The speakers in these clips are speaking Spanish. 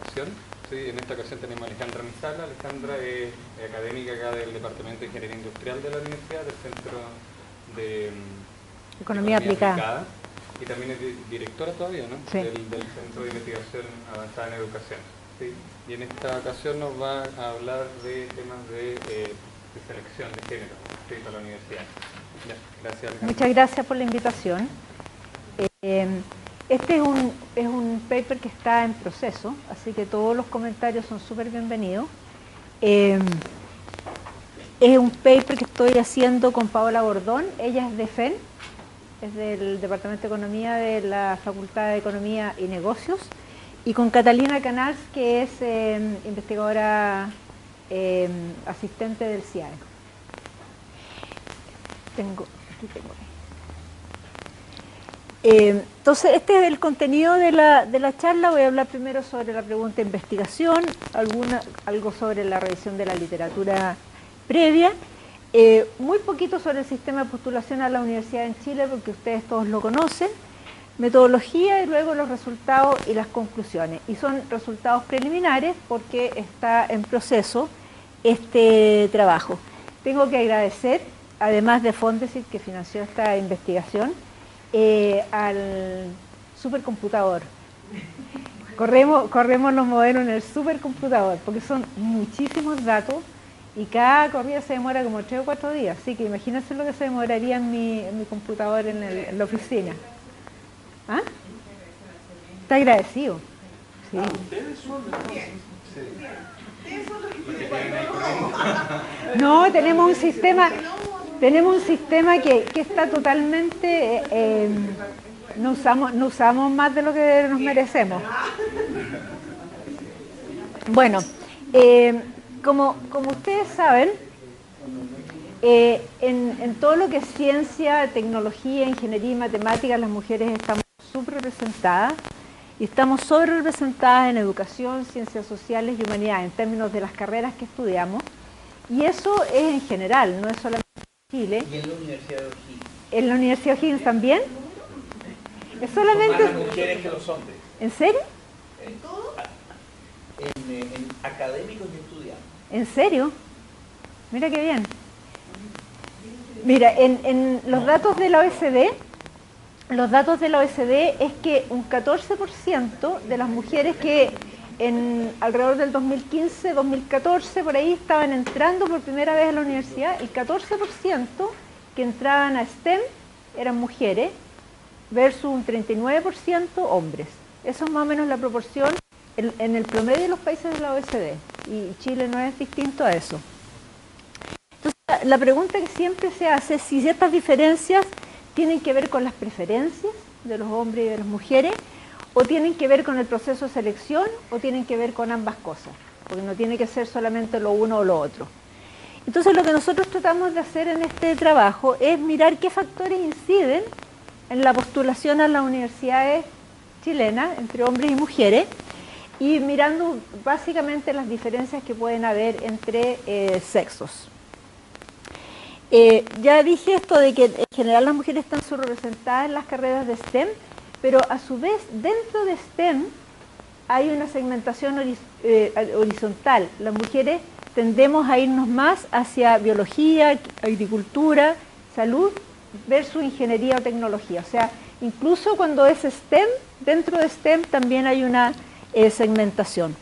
educación. Sí, en esta ocasión tenemos a Alejandra Misala. Alejandra es académica acá del Departamento de Ingeniería Industrial de la Universidad, del Centro de Economía Aplicada. Y también es directora todavía, ¿no? Sí. Del Centro de Investigación Avanzada en Educación. ¿Sí? Y en esta ocasión nos va a hablar de temas de selección de género, ¿sí? Para la universidad. Ya, gracias, Alejandra. Muchas gracias por la invitación. Este es un paper que está en proceso, así que todos los comentarios son súper bienvenidos. Es un paper que estoy haciendo con Paola Bordón. Ella es de FEN, es del Departamento de Economía de la Facultad de Economía y Negocios, y con Catalina Canals, que es investigadora asistente del CIAE. Aquí tengo. Entonces, este es el contenido de la charla. Voy a hablar primero sobre la pregunta de investigación, algo sobre la revisión de la literatura previa, muy poquito sobre el sistema de postulación a la universidad en Chile, porque ustedes todos lo conocen, metodología y luego los resultados y las conclusiones. Y son resultados preliminares porque está en proceso este trabajo. Tengo que agradecer, además de Fondesit, que financió esta investigación, al supercomputador. Corremos los modelos en el supercomputador, porque son muchísimos datos y cada corrida se demora como 3 o 4 días, así que imagínense lo que se demoraría en mi computador en la oficina. ¿Ah? Está agradecido. Sí. No, tenemos un sistema que está totalmente, no usamos más de lo que nos merecemos. Bueno, como ustedes saben, en todo lo que es ciencia, tecnología, ingeniería y matemáticas, las mujeres estamos subrepresentadas y estamos sobrerepresentadas en educación, ciencias sociales y humanidades, en términos de las carreras que estudiamos. Y eso es en general, no es solamente en Chile. ¿Y en la Universidad de O'Higgins? ¿En la Universidad de O'Higgins también? Es solamente... Son más las mujeres que los hombres. ¿En serio? ¿En todo? En académicos y estudiantes. ¿En serio? Mira qué bien. Mira, en los datos de la OECD, es que un 14% de las mujeres que alrededor del 2015, 2014, por ahí estaban entrando por primera vez a la universidad, el 14% que entraban a STEM eran mujeres versus un 39% hombres. Eso es más o menos la proporción en el promedio de los países de la OECD, y Chile no es distinto a eso. Entonces, la pregunta que siempre se hace es si estas diferencias tienen que ver con las preferencias de los hombres y de las mujeres, o tienen que ver con el proceso de selección, o tienen que ver con ambas cosas, porque no tiene que ser solamente lo uno o lo otro. Entonces, lo que nosotros tratamos de hacer en este trabajo es mirar qué factores inciden en la postulación a las universidades chilenas entre hombres y mujeres, y mirando básicamente las diferencias que pueden haber entre sexos. Ya dije esto de que en general las mujeres están subrepresentadas en las carreras de STEM, pero a su vez dentro de STEM hay una segmentación horizontal. Las mujeres tendemos a irnos más hacia biología, agricultura, salud versus ingeniería o tecnología. O sea, incluso cuando es STEM, dentro de STEM también hay una segmentación.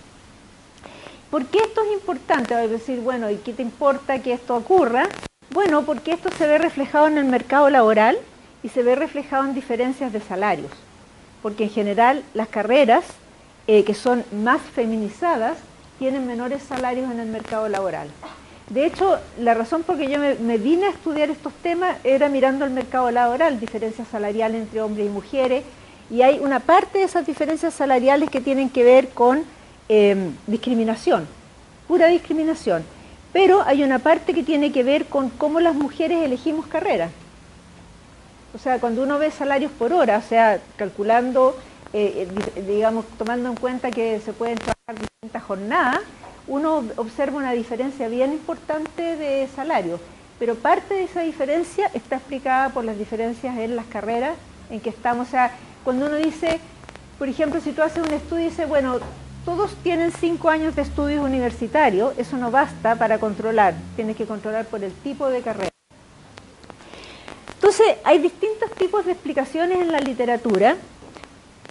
¿Por qué esto es importante? Voy a decir, bueno, ¿y qué te importa que esto ocurra? Bueno, porque esto se ve reflejado en el mercado laboral y se ve reflejado en diferencias de salarios. Porque en general las carreras que son más feminizadas tienen menores salarios en el mercado laboral. De hecho, la razón por que yo me vine a estudiar estos temas era mirando el mercado laboral, diferencias salariales entre hombres y mujeres, y hay una parte de esas diferencias salariales que tienen que ver con discriminación, pura discriminación, pero hay una parte que tiene que ver con cómo las mujeres elegimos carreras. O sea, cuando uno ve salarios por hora, o sea, calculando, digamos, tomando en cuenta que se pueden trabajar distintas jornadas, uno observa una diferencia bien importante de salario, pero parte de esa diferencia está explicada por las diferencias en las carreras en que estamos. O sea, cuando uno dice, por ejemplo, si tú haces un estudio y dices, bueno, todos tienen 5 años de estudios universitarios, eso no basta para controlar, tienes que controlar por el tipo de carrera. Entonces, hay distintos tipos de explicaciones en la literatura.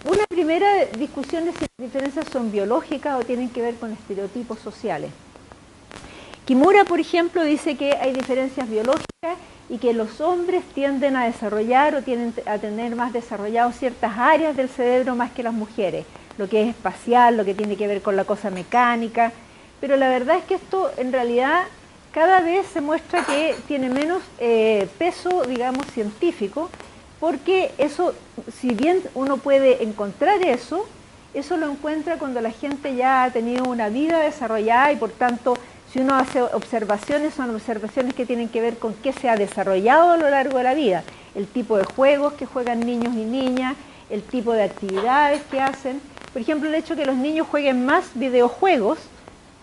Una primera discusión es si las diferencias son biológicas o tienen que ver con estereotipos sociales. Kimura, por ejemplo, dice que hay diferencias biológicas y que los hombres tienden a desarrollar o tienden a tener más desarrolladas ciertas áreas del cerebro más que las mujeres, lo que es espacial, lo que tiene que ver con la cosa mecánica, pero la verdad es que esto en realidad cada vez se muestra que tiene menos peso, digamos, científico, porque eso, si bien uno puede encontrar eso lo encuentra cuando la gente ya ha tenido una vida desarrollada y por tanto, si uno hace observaciones, son observaciones que tienen que ver con qué se ha desarrollado a lo largo de la vida, el tipo de juegos que juegan niños y niñas, el tipo de actividades que hacen. Por ejemplo, el hecho de que los niños jueguen más videojuegos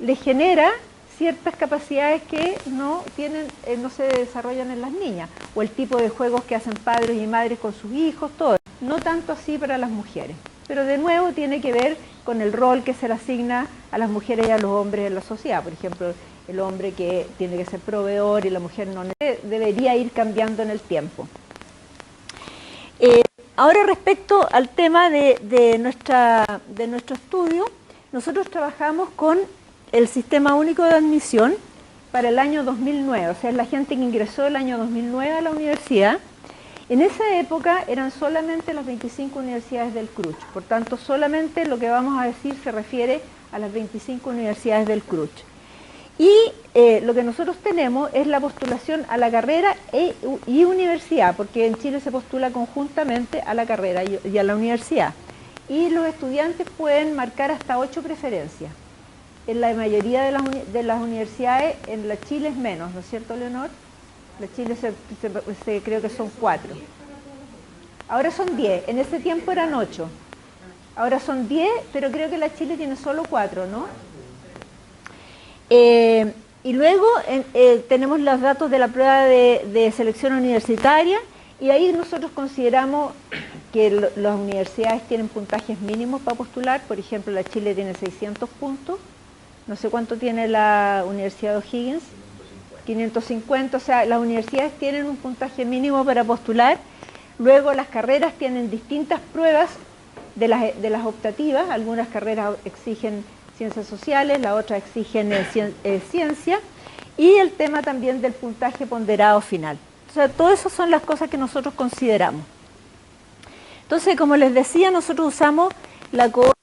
les genera ciertas capacidades que no se desarrollan en las niñas, o el tipo de juegos que hacen padres y madres con sus hijos, todo. No tanto así para las mujeres, pero de nuevo tiene que ver con el rol que se le asigna a las mujeres y a los hombres en la sociedad. Por ejemplo, el hombre que tiene que ser proveedor y la mujer no, debería ir cambiando en el tiempo. Ahora respecto al tema de nuestro estudio, nosotros trabajamos con el Sistema Único de Admisión para el año 2009, o sea, es la gente que ingresó el año 2009 a la universidad. En esa época eran solamente las 25 universidades del CRUCH, por tanto solamente lo que vamos a decir se refiere a las 25 universidades del CRUCH. Y lo que nosotros tenemos es la postulación a la carrera y universidad, porque en Chile se postula conjuntamente a la carrera y a la universidad. Y los estudiantes pueden marcar hasta 8 preferencias. En la mayoría de las universidades, en la Chile es menos, ¿no es cierto, Leonor? La Chile creo que son 4. Ahora son 10, en ese tiempo eran 8. Ahora son 10, pero creo que la Chile tiene solo 4, ¿no? Y luego tenemos los datos de la prueba de selección universitaria y ahí nosotros consideramos que las universidades tienen puntajes mínimos para postular. Por ejemplo, la Chile tiene 600 puntos, no sé cuánto tiene la Universidad de O'Higgins, 550, o sea, las universidades tienen un puntaje mínimo para postular. Luego las carreras tienen distintas pruebas de las optativas, algunas carreras exigen ciencias sociales, las otras exigen ciencia, y el tema también del puntaje ponderado final. O sea, todas esas son las cosas que nosotros consideramos. Entonces, como les decía, nosotros usamos la cohorte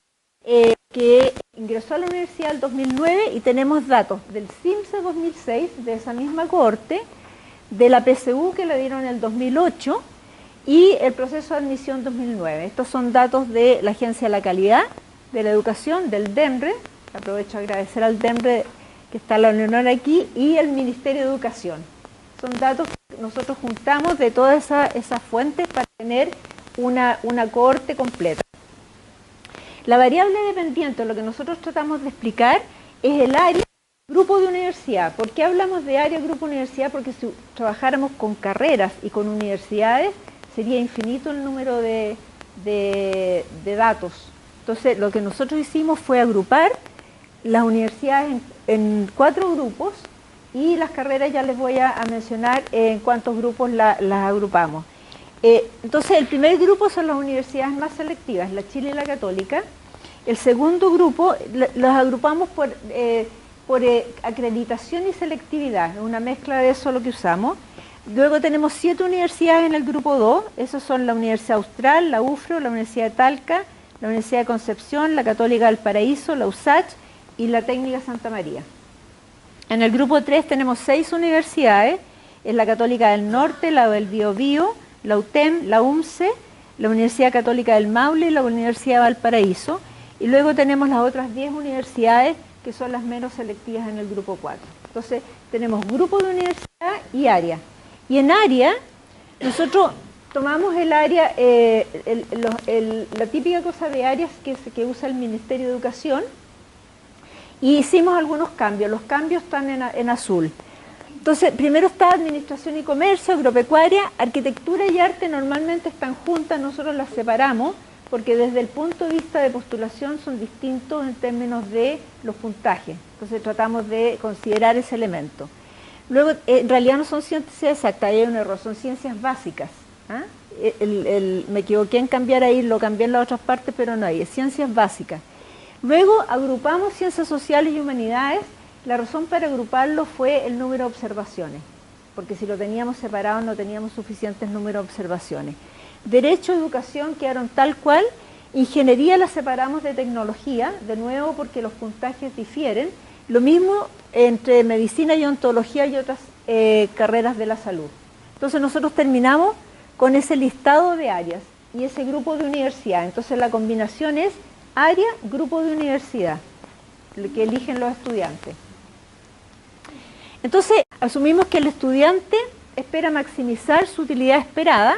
que ingresó a la universidad el 2009 y tenemos datos del CIMSE 2006, de esa misma cohorte, de la PSU que la dieron en el 2008 y el proceso de admisión 2009. Estos son datos de la Agencia de la Calidad de la Educación, del DEMRE, aprovecho a agradecer al DEMRE que está la Leonor aquí, y el Ministerio de Educación. Son datos que nosotros juntamos de todas esas fuentes para tener una cohorte completa. La variable dependiente, lo que nosotros tratamos de explicar, es el área, grupo de universidad. ¿Por qué hablamos de área, grupo, universidad? Porque si trabajáramos con carreras y con universidades, sería infinito el número de datos. Entonces, lo que nosotros hicimos fue agrupar las universidades en 4 grupos y las carreras ya les voy a mencionar en cuántos grupos las agrupamos. Entonces, el primer grupo son las universidades más selectivas, la Chile y la Católica. El segundo grupo los agrupamos por acreditación y selectividad, una mezcla de eso lo que usamos. Luego tenemos 7 universidades en el grupo 2, esos son la Universidad Austral, la UFRO, la Universidad de Talca, la Universidad de Concepción, la Católica del Paraíso, la USACH y la Técnica Santa María. En el grupo 3 tenemos 6 universidades, es la Católica del Norte, la del Biobío, la UTEM, la UMCE, la Universidad Católica del Maule y la Universidad de Valparaíso. Y luego tenemos las otras 10 universidades que son las menos selectivas en el grupo 4. Entonces tenemos grupo de universidad y área. Y en área, nosotros tomamos el área, la típica cosa de áreas que usa el Ministerio de Educación y hicimos algunos cambios. Los cambios están en azul. Entonces, primero está Administración y Comercio, Agropecuaria, Arquitectura y Arte normalmente están juntas, nosotros las separamos porque desde el punto de vista de postulación son distintos en términos de los puntajes. Entonces tratamos de considerar ese elemento. Luego, en realidad no son ciencias exactas, ahí hay un error, son ciencias básicas. ¿Ah? Me equivoqué en cambiar ahí, lo cambié en las otras partes, pero no hay, es ciencias básicas. Luego agrupamos ciencias sociales y humanidades. La razón para agruparlo fue el número de observaciones, porque si lo teníamos separado no teníamos suficientes números de observaciones. Derecho, educación quedaron tal cual. Ingeniería la separamos de tecnología, de nuevo porque los puntajes difieren. Lo mismo entre medicina y odontología y otras carreras de la salud. Entonces nosotros terminamos con ese listado de áreas y ese grupo de universidad. Entonces la combinación es área, grupo de universidad, el que eligen los estudiantes. Entonces asumimos que el estudiante espera maximizar su utilidad esperada.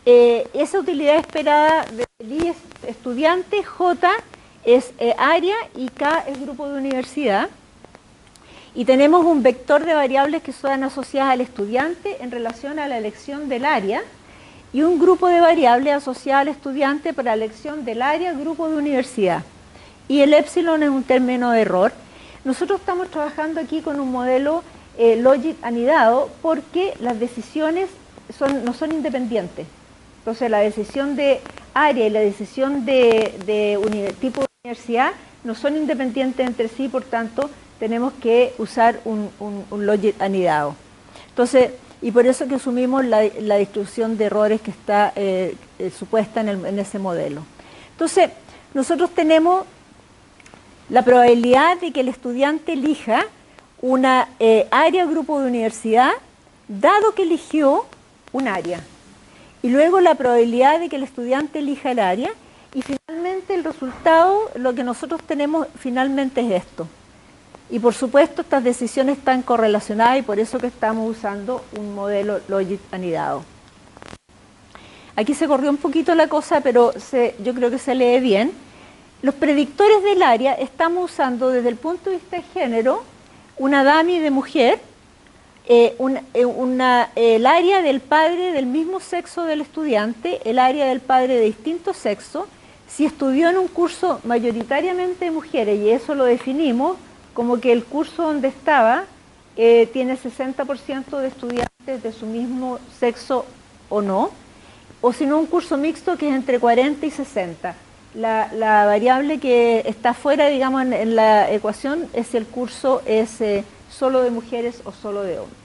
Esa utilidad esperada del I es estudiante, J es área y K es grupo de universidad. Y tenemos un vector de variables que son asociadas al estudiante en relación a la elección del área y un grupo de variables asociadas al estudiante para la elección del área, grupo de universidad. Y el épsilon es un término de error. Nosotros estamos trabajando aquí con un modelo logit anidado porque las decisiones no son independientes. Entonces la decisión de área y la decisión de tipo de universidad no son independientes entre sí, por tanto tenemos que usar un logit anidado. Entonces, y por eso que asumimos la distribución de errores que está supuesta en ese modelo. Entonces, nosotros tenemos la probabilidad de que el estudiante elija una área o grupo de universidad, dado que eligió un área. Y luego la probabilidad de que el estudiante elija el área, y finalmente el resultado, lo que nosotros tenemos finalmente es esto. Y por supuesto estas decisiones están correlacionadas y por eso que estamos usando un modelo logit anidado. Aquí se corrió un poquito la cosa, pero yo creo que se lee bien. Los predictores del área estamos usando desde el punto de vista de género una dummy de mujer, el área del padre del mismo sexo del estudiante, el área del padre de distinto sexo, si estudió en un curso mayoritariamente de mujeres, y eso lo definimos como que el curso donde estaba tiene 60% de estudiantes de su mismo sexo o no, o si no un curso mixto que es entre 40 y 60. La variable que está fuera, digamos, en la ecuación es si el curso es solo de mujeres o solo de hombres.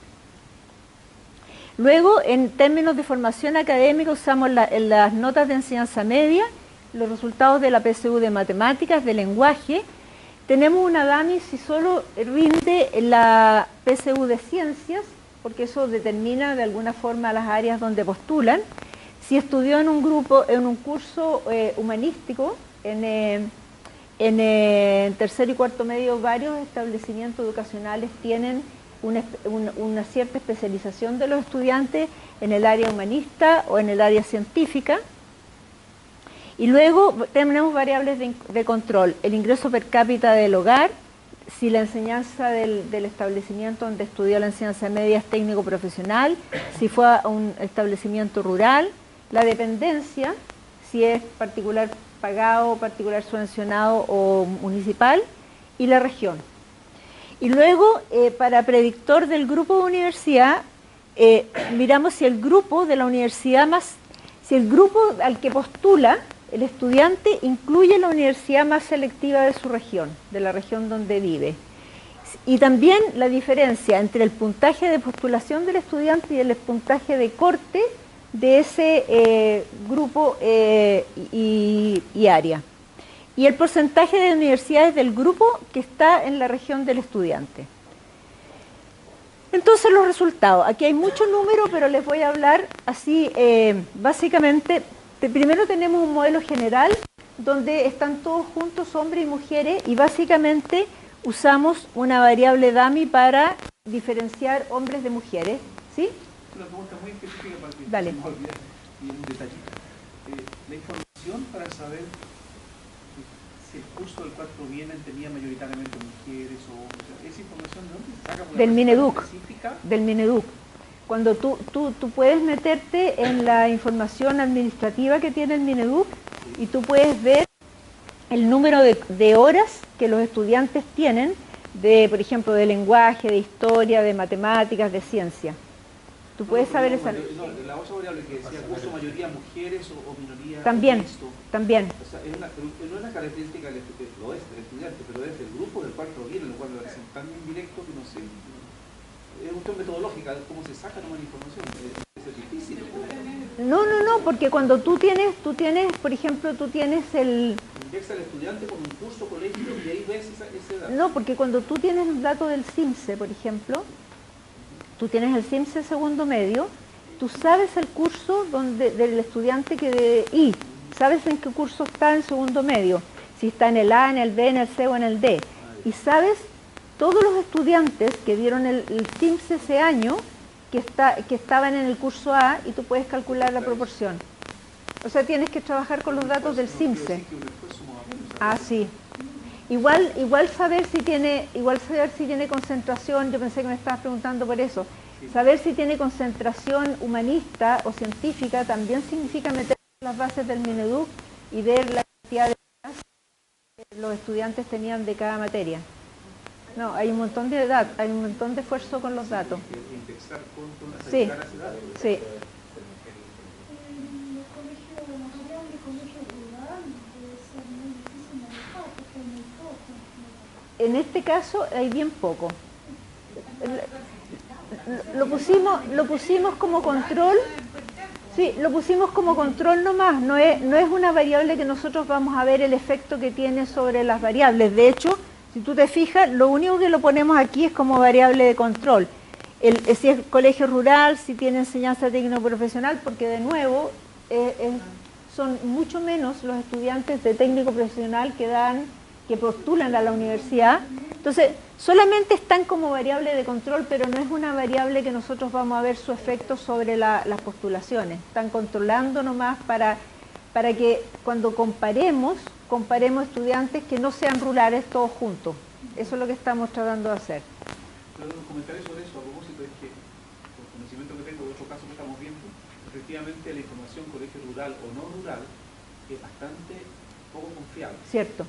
Luego, en términos de formación académica, usamos las notas de enseñanza media, los resultados de la PSU de matemáticas, de lenguaje. Tenemos una dummy si solo rinde la PSU de ciencias, porque eso determina de alguna forma las áreas donde postulan. Si estudió en un grupo, en un curso humanístico, en tercero y cuarto medio, varios establecimientos educacionales tienen una cierta especialización de los estudiantes en el área humanista o en el área científica. Y luego tenemos variables de control, el ingreso per cápita del hogar, si la enseñanza del establecimiento donde estudió la enseñanza media es técnico-profesional, si fue a un establecimiento rural, la dependencia, si es particular pagado, particular subvencionado o municipal, y la región. Y luego, para predictor del grupo de universidad, miramos si el grupo de la universidad si el grupo al que postula el estudiante incluye la universidad más selectiva de su región, de la región donde vive. Y también la diferencia entre el puntaje de postulación del estudiante y el puntaje de corte de ese grupo y área. Y el porcentaje de universidades del grupo que está en la región del estudiante. Entonces los resultados. Aquí hay mucho número, pero les voy a hablar así básicamente. Primero tenemos un modelo general donde están todos juntos, hombres y mujeres, y básicamente usamos una variable dummy para diferenciar hombres de mujeres. ¿Sí? Una pregunta muy específica para que Dale. no me olvide, y un detallito. La información para saber si el curso del cual provienen tenía mayoritariamente mujeres o hombres, ¿esa información de dónde se saca? Del Mineduc. Específica? Del Mineduc. Cuando tú puedes meterte en la información administrativa que tiene el Mineduc y tú puedes ver el número de horas que los estudiantes tienen de, por ejemplo, de lenguaje, de historia, de matemáticas, de ciencia. Tú puedes saber esa... No, la otra variable que decía, curso mayoría mujeres o minoría También, mixto. también. O sea, no es una característica del estudiante, pero es del grupo del cual proviene, lo cual me parece tan indirecto que no sé. Es una cuestión metodológica, cómo se saca nomás la información. Es difícil. No, porque cuando tú tienes, por ejemplo, tú tienes el... Indexa al estudiante con un curso, colegio, y ahí ves ese dato. No, porque cuando tú tienes el dato del CIMSE, por ejemplo, tú tienes el CIMSE segundo medio, tú sabes el curso del estudiante sabes en qué curso está en segundo medio, si está en el A, en el B, en el C o en el D, y sabes todos los estudiantes que dieron el CIMSE ese año que estaban en el curso A, y tú puedes calcular la proporción. O sea, tienes que trabajar con los datos del CIMSE. Ah, sí. Igual saber si tiene concentración, yo pensé que me estabas preguntando por eso. Saber si tiene concentración humanista o científica también significa meter las bases del Mineduc y ver la cantidad de horas que los estudiantes tenían de cada materia. No, hay un montón de datos, hay un montón de esfuerzo con los datos. Sí, sí. En este caso hay bien poco. Lo pusimos como control. Sí, lo pusimos como control nomás. No es una variable que nosotros vamos a ver el efecto que tiene sobre las variables. De hecho, si tú te fijas, lo único que lo ponemos aquí es como variable de control. Si es colegio rural, si tiene enseñanza técnico profesional, porque de nuevo son mucho menos los estudiantes de técnico profesional que postulan a la universidad. Entonces, solamente están como variable de control, pero no es una variable que nosotros vamos a ver su efecto sobre las postulaciones. Están controlando nomás para que cuando comparemos estudiantes que no sean rurales todos juntos. Eso es lo que estamos tratando de hacer. Pero un comentario sobre eso, a propósito, es que, por conocimiento que tengo de otro caso que estamos viendo, efectivamente la información colegio rural o no rural es bastante poco confiable. Cierto.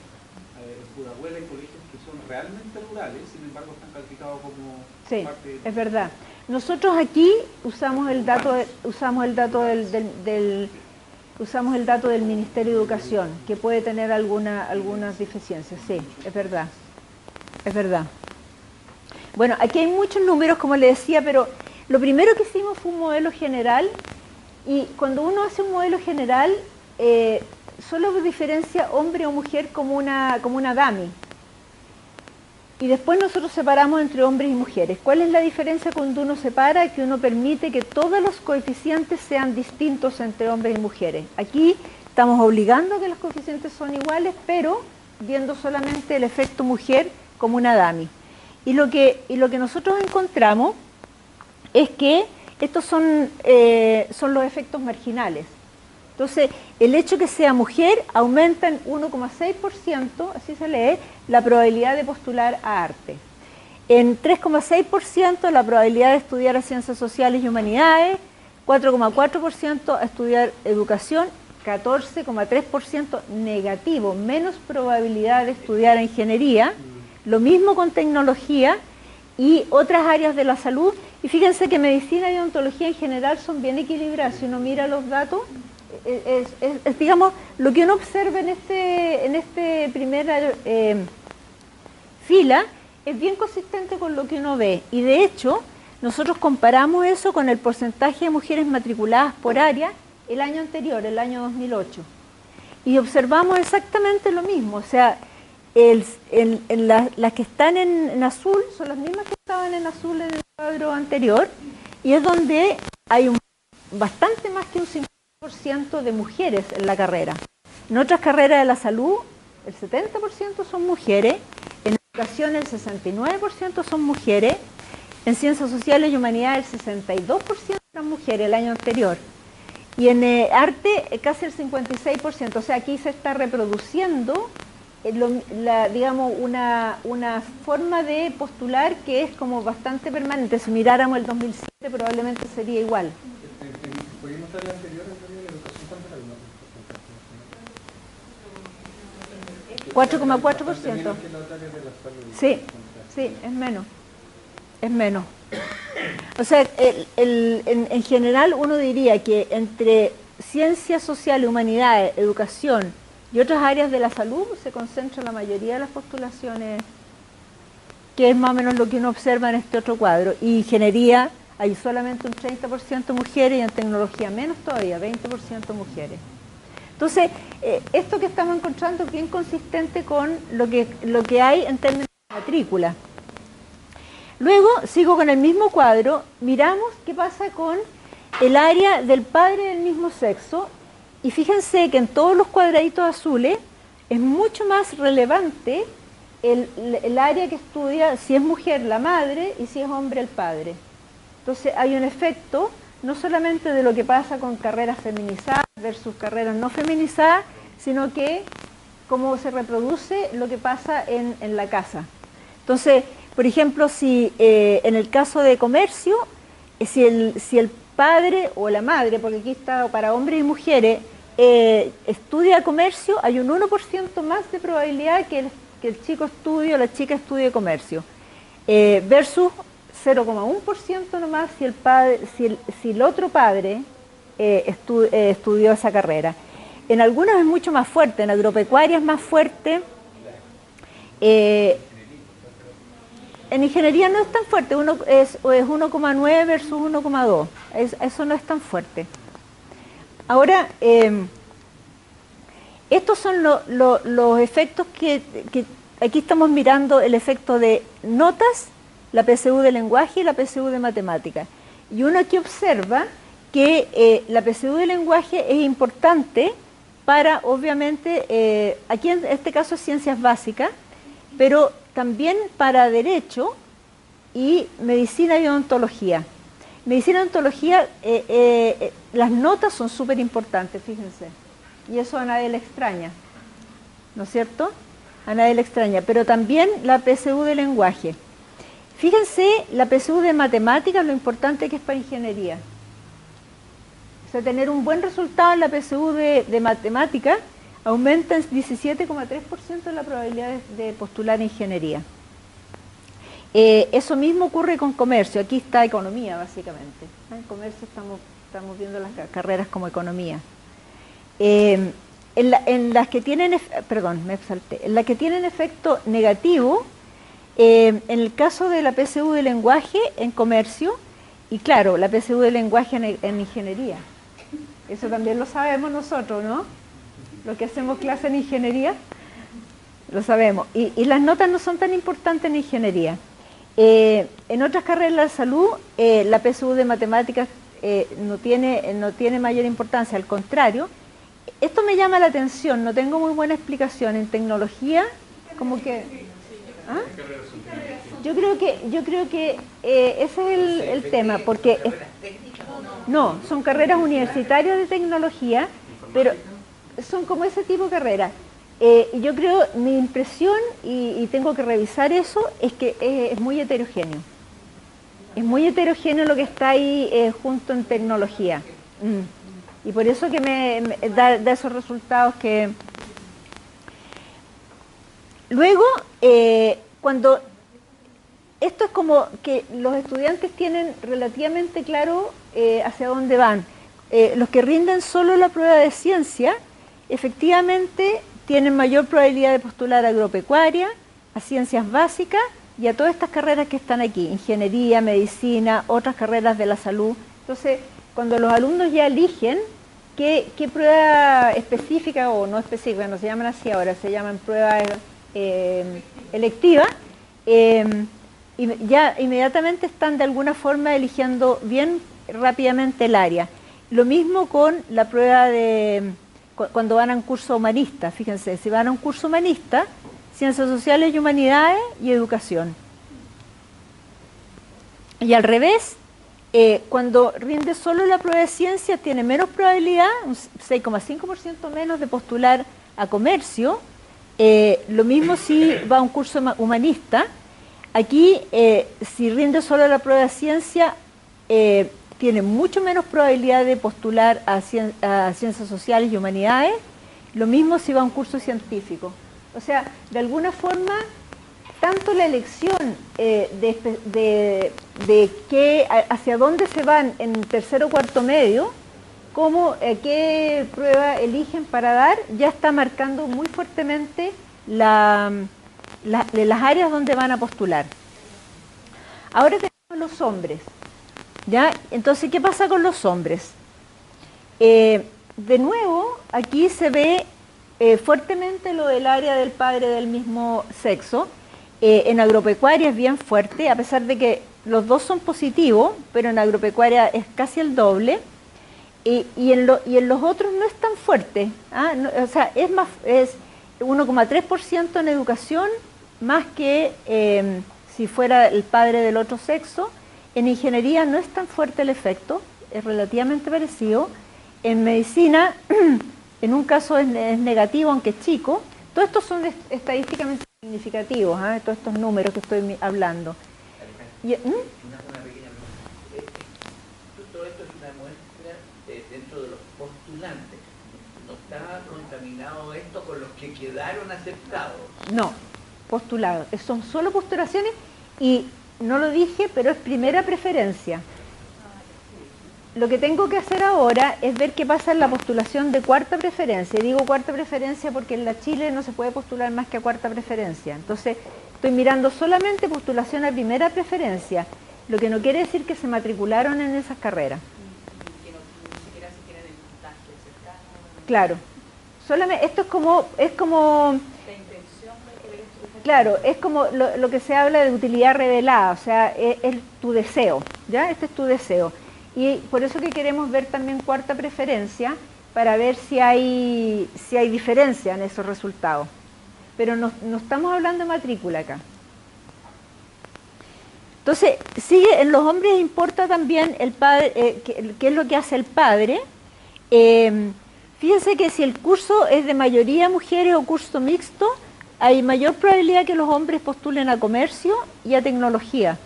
En Pudahuel hay colegios que son realmente rurales, sin embargo están calificados como parte de... Es verdad. Nosotros aquí usamos el dato del Ministerio de Educación, que puede tener algunas deficiencias. Sí, es verdad. Es verdad. Bueno, aquí hay muchos números, como le decía, pero lo primero que hicimos fue un modelo general, y cuando uno hace un modelo general, solo diferencia hombre o mujer como una dummy. Y después nosotros separamos entre hombres y mujeres. ¿Cuál es la diferencia cuando uno separa? Que uno permite que todos los coeficientes sean distintos entre hombres y mujeres. Aquí estamos obligando a que los coeficientes son iguales, pero viendo solamente el efecto mujer como una dummy. Y lo que nosotros encontramos es que estos son los efectos marginales. Entonces, el hecho que sea mujer aumenta en 1,6%, así se lee, la probabilidad de postular a arte. En 3,6% la probabilidad de estudiar a ciencias sociales y humanidades, 4,4% a estudiar educación, 14,3% negativo, menos probabilidad de estudiar ingeniería, lo mismo con tecnología y otras áreas de la salud. Y fíjense que medicina y odontología en general son bien equilibradas. Si uno mira los datos, es digamos, lo que uno observa en este primera fila es bien consistente con lo que uno ve. Y de hecho, nosotros comparamos eso con el porcentaje de mujeres matriculadas por área el año anterior, el año 2008. Y observamos exactamente lo mismo. O sea, las que están en azul son las mismas que estaban en azul en el cuadro anterior, y es donde hay bastante más que un 50% de mujeres en la carrera. En otras carreras de la salud, el 70% son mujeres, en educación el 69% son mujeres, en ciencias sociales y humanidades el 62% eran mujeres el año anterior, y en arte casi el 56%. O sea, aquí se está reproduciendo digamos, una forma de postular que es como bastante permanente. Si miráramos el 2007 probablemente sería igual. ¿Podríamos mostrar el anterior, de educación, cuánto era el 4,4%. Sí, sí, es menos. Es menos. O sea, en general uno diría que entre ciencias sociales, humanidades, educación y otras áreas de la salud se concentra la mayoría de las postulaciones, que es más o menos lo que uno observa en este otro cuadro. Y ingeniería hay solamente un 30% mujeres y en tecnología menos todavía, 20% mujeres. Entonces, esto que estamos encontrando es bien consistente con lo que hay en términos de matrícula. Luego, sigo con el mismo cuadro, miramos qué pasa con el área del padre del mismo sexo, y fíjense que en todos los cuadraditos azules es mucho más relevante el área que estudia si es mujer la madre y si es hombre el padre. Entonces hay un efecto no solamente de lo que pasa con carreras feminizadas versus carreras no feminizadas, sino que cómo se reproduce lo que pasa en la casa. Entonces, por ejemplo, si en el caso de comercio, si el padre o la madre, porque aquí está para hombres y mujeres, estudia comercio, hay un 1% más de probabilidad que el chico estudie o la chica estudie comercio, versus 0,1% nomás si el otro padre estudió esa carrera. En algunas es mucho más fuerte, en agropecuaria es más fuerte. En ingeniería no es tan fuerte, es 1,9 versus 1,2, eso no es tan fuerte. Ahora, estos son los efectos que aquí estamos mirando, el efecto de notas, la PSU de lenguaje y la PSU de matemática. Y uno aquí observa que la PSU de lenguaje es importante para, obviamente, aquí en este caso es ciencias básicas, pero también para derecho y medicina y odontología. Medicina y odontología, las notas son súper importantes, fíjense. Y eso a nadie le extraña, ¿no es cierto? A nadie le extraña, pero también la PSU de lenguaje. Fíjense la PSU de matemáticas, lo importante que es para ingeniería. O sea, tener un buen resultado en la PSU de matemáticas aumenta en 17,3% la probabilidad de postular ingeniería. Eso mismo ocurre con comercio. Aquí está economía, básicamente. En comercio estamos viendo las carreras como economía. En las que tienen, perdón, me salté. En las que tienen efecto negativo, en el caso de la PSU de lenguaje en comercio, y claro, la PSU de lenguaje en ingeniería. Eso también lo sabemos nosotros, ¿no? Los que hacemos clase en ingeniería, lo sabemos. Y las notas no son tan importantes en ingeniería. En otras carreras de la salud, la PSU de matemáticas no tiene mayor importancia, al contrario. Esto me llama la atención, no tengo muy buena explicación. En tecnología, como que... ¿Ah? Yo creo que ese es el tema, porque... No, son carreras universitarias de tecnología, pero son como ese tipo de carreras. Y yo creo, mi impresión, y tengo que revisar eso, es que es muy heterogéneo. Es muy heterogéneo lo que está ahí junto en tecnología. Y por eso que me da esos resultados que... Luego, cuando... Esto es como que los estudiantes tienen relativamente claro hacia dónde van. Los que rinden solo la prueba de ciencia, efectivamente tienen mayor probabilidad de postular a agropecuaria, a ciencias básicas y a todas estas carreras que están aquí, ingeniería, medicina, otras carreras de la salud. Entonces, cuando los alumnos ya eligen qué prueba específica o no específica, no se llaman así ahora, se llaman pruebas electivas, y ya inmediatamente están de alguna forma eligiendo bien rápidamente el área. Lo mismo con la prueba de cuando van a un curso humanista. Fíjense, si van a un curso humanista, ciencias sociales y humanidades y educación. Y al revés, cuando rinde solo la prueba de ciencia, tiene menos probabilidad, un 6,5% menos de postular a comercio. Lo mismo si va a un curso humanista. Aquí, si rinde solo la prueba de ciencia, tiene mucho menos probabilidad de postular a ciencias sociales y humanidades. Lo mismo si va a un curso científico. O sea, de alguna forma, tanto la elección hacia dónde se van en tercero o cuarto medio, como qué prueba eligen para dar, ya está marcando muy fuertemente las áreas donde van a postular. Ahora tenemos los hombres, ¿ya? Entonces, ¿qué pasa con los hombres? De nuevo, aquí se ve fuertemente lo del área del padre del mismo sexo. En agropecuaria es bien fuerte, a pesar de que los dos son positivos, pero en agropecuaria es casi el doble. Y en los otros no es tan fuerte, ¿ah? No, o sea, es 1,3% en educación, más que si fuera el padre del otro sexo. En ingeniería no es tan fuerte el efecto, es relativamente parecido. En medicina, en un caso es negativo, aunque es chico. Todos estos son estadísticamente significativos, ¿eh? Todos estos números que estoy hablando. Una pequeña pregunta. Todo esto es una muestra dentro de los postulantes. ¿No está contaminado esto con los que quedaron aceptados? No, postulados. Son solo postulaciones y no lo dije, pero es primera preferencia. Lo que tengo que hacer ahora es ver qué pasa en la postulación de cuarta preferencia. Y digo cuarta preferencia porque en la Chile no se puede postular más que a cuarta preferencia. Entonces, estoy mirando solamente postulación a primera preferencia, lo que no quiere decir que se matricularon en esas carreras. Que no, ni siquiera se tienen el puntaje cercano. Claro. Solamente, esto es como La intención de querer estudiar. claro, es como lo que se habla de utilidad revelada, o sea, es tu deseo, ¿ya? Este es tu deseo. Y por eso que queremos ver también cuarta preferencia, para ver si hay diferencia en esos resultados. Pero no estamos hablando de matrícula acá. Entonces, sigue, en los hombres importa también el padre, qué es lo que hace el padre. Fíjense que si el curso es de mayoría mujeres o curso mixto, hay mayor probabilidad que los hombres postulen a comercio y a tecnología.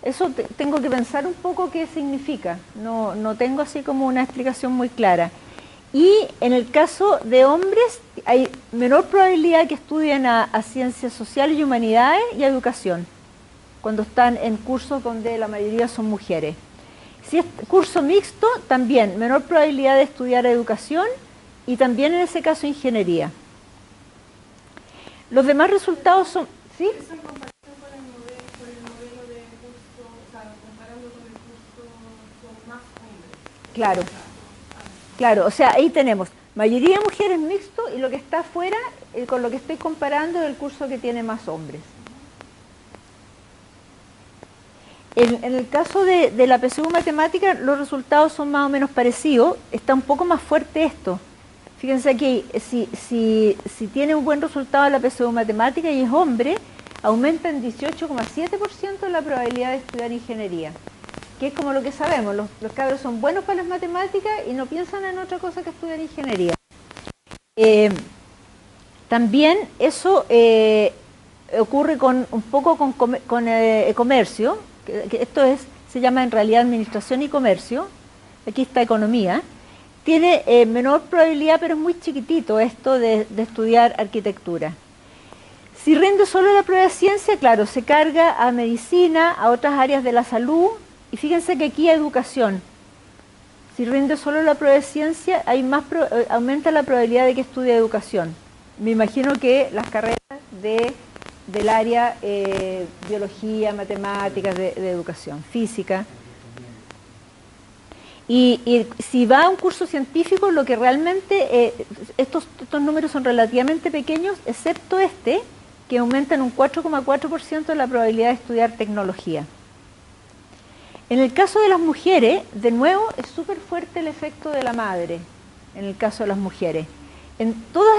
Eso tengo que pensar un poco qué significa. No tengo así como una explicación muy clara. Y en el caso de hombres, hay menor probabilidad que estudien a ciencias sociales y humanidades y a educación, cuando están en cursos donde la mayoría son mujeres. Si es curso mixto, también menor probabilidad de estudiar educación y también en ese caso ingeniería. Los demás resultados son... ¿sí? Eso en comparación con el modelo de curso, o sea, comparando con el curso con más hombres. Claro. Claro, o sea, ahí tenemos mayoría de mujeres mixto y lo que está afuera, con lo que estoy comparando, es el curso que tiene más hombres. En el caso de la PSU matemática, los resultados son más o menos parecidos. Está un poco más fuerte esto. Fíjense aquí, si tiene un buen resultado la PSU matemática y es hombre, aumenta en 18,7% la probabilidad de estudiar ingeniería. Que es como lo que sabemos, los cabros son buenos para las matemáticas y no piensan en otra cosa que estudiar ingeniería. También eso ocurre un poco con comercio, que esto se llama en realidad administración y comercio. Aquí está economía. Tiene menor probabilidad, pero es muy chiquitito esto de estudiar arquitectura. Si rinde solo la prueba de ciencia, claro, se carga a medicina, a otras áreas de la salud, y fíjense que aquí hay educación. Si rinde solo la prueba de ciencia, aumenta la probabilidad de que estudie educación. Me imagino que las carreras del área biología, matemáticas, de educación, física. Y si va a un curso científico, lo que realmente, estos números son relativamente pequeños, excepto este, que aumenta en un 4,4% la probabilidad de estudiar tecnología. En el caso de las mujeres, de nuevo, es súper fuerte el efecto de la madre, en el caso de las mujeres. En todas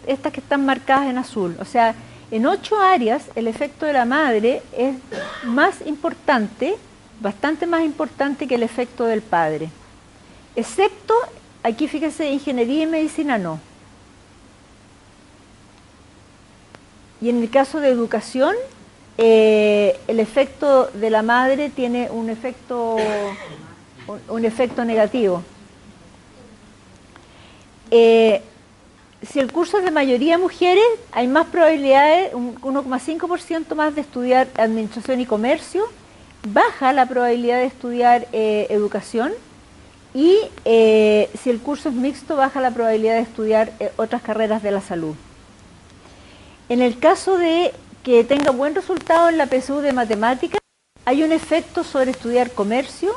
estas que están marcadas en azul, o sea, en 8 áreas, el efecto de la madre es más importante, bastante más importante que el efecto del padre. Excepto, aquí fíjense, ingeniería y medicina no. Y en el caso de educación, el efecto de la madre tiene un efecto negativo. si el curso es de mayoría mujeres, hay más probabilidades, un 1,5% más de estudiar administración y comercio, baja la probabilidad de estudiar educación, y si el curso es mixto, baja la probabilidad de estudiar otras carreras de la salud. En el caso de que tenga buen resultado en la PSU de matemáticas, hay un efecto sobre estudiar comercio,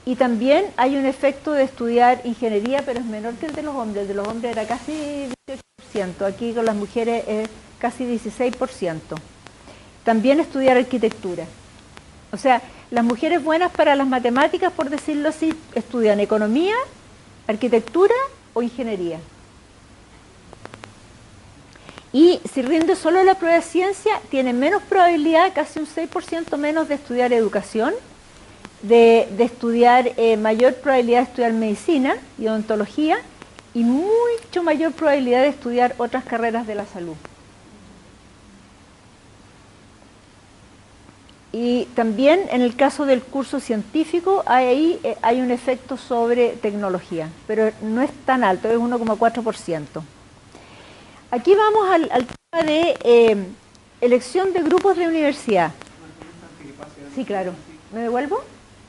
y también hay un efecto de estudiar ingeniería, pero es menor que el de los hombres. El de los hombres era casi 18%, aquí con las mujeres es casi 16%. También estudiar arquitectura. O sea, las mujeres buenas para las matemáticas, por decirlo así, estudian economía, arquitectura o ingeniería. Y si rinde solo la prueba de ciencia, tiene menos probabilidad, casi un 6% menos, de estudiar educación, de estudiar, mayor probabilidad de estudiar medicina y odontología, y mucho mayor probabilidad de estudiar otras carreras de la salud. Y también en el caso del curso científico, ahí hay un efecto sobre tecnología, pero no es tan alto, es 1,4%. Aquí vamos al tema de elección de grupos de universidad. Sí, claro. ¿Me devuelvo?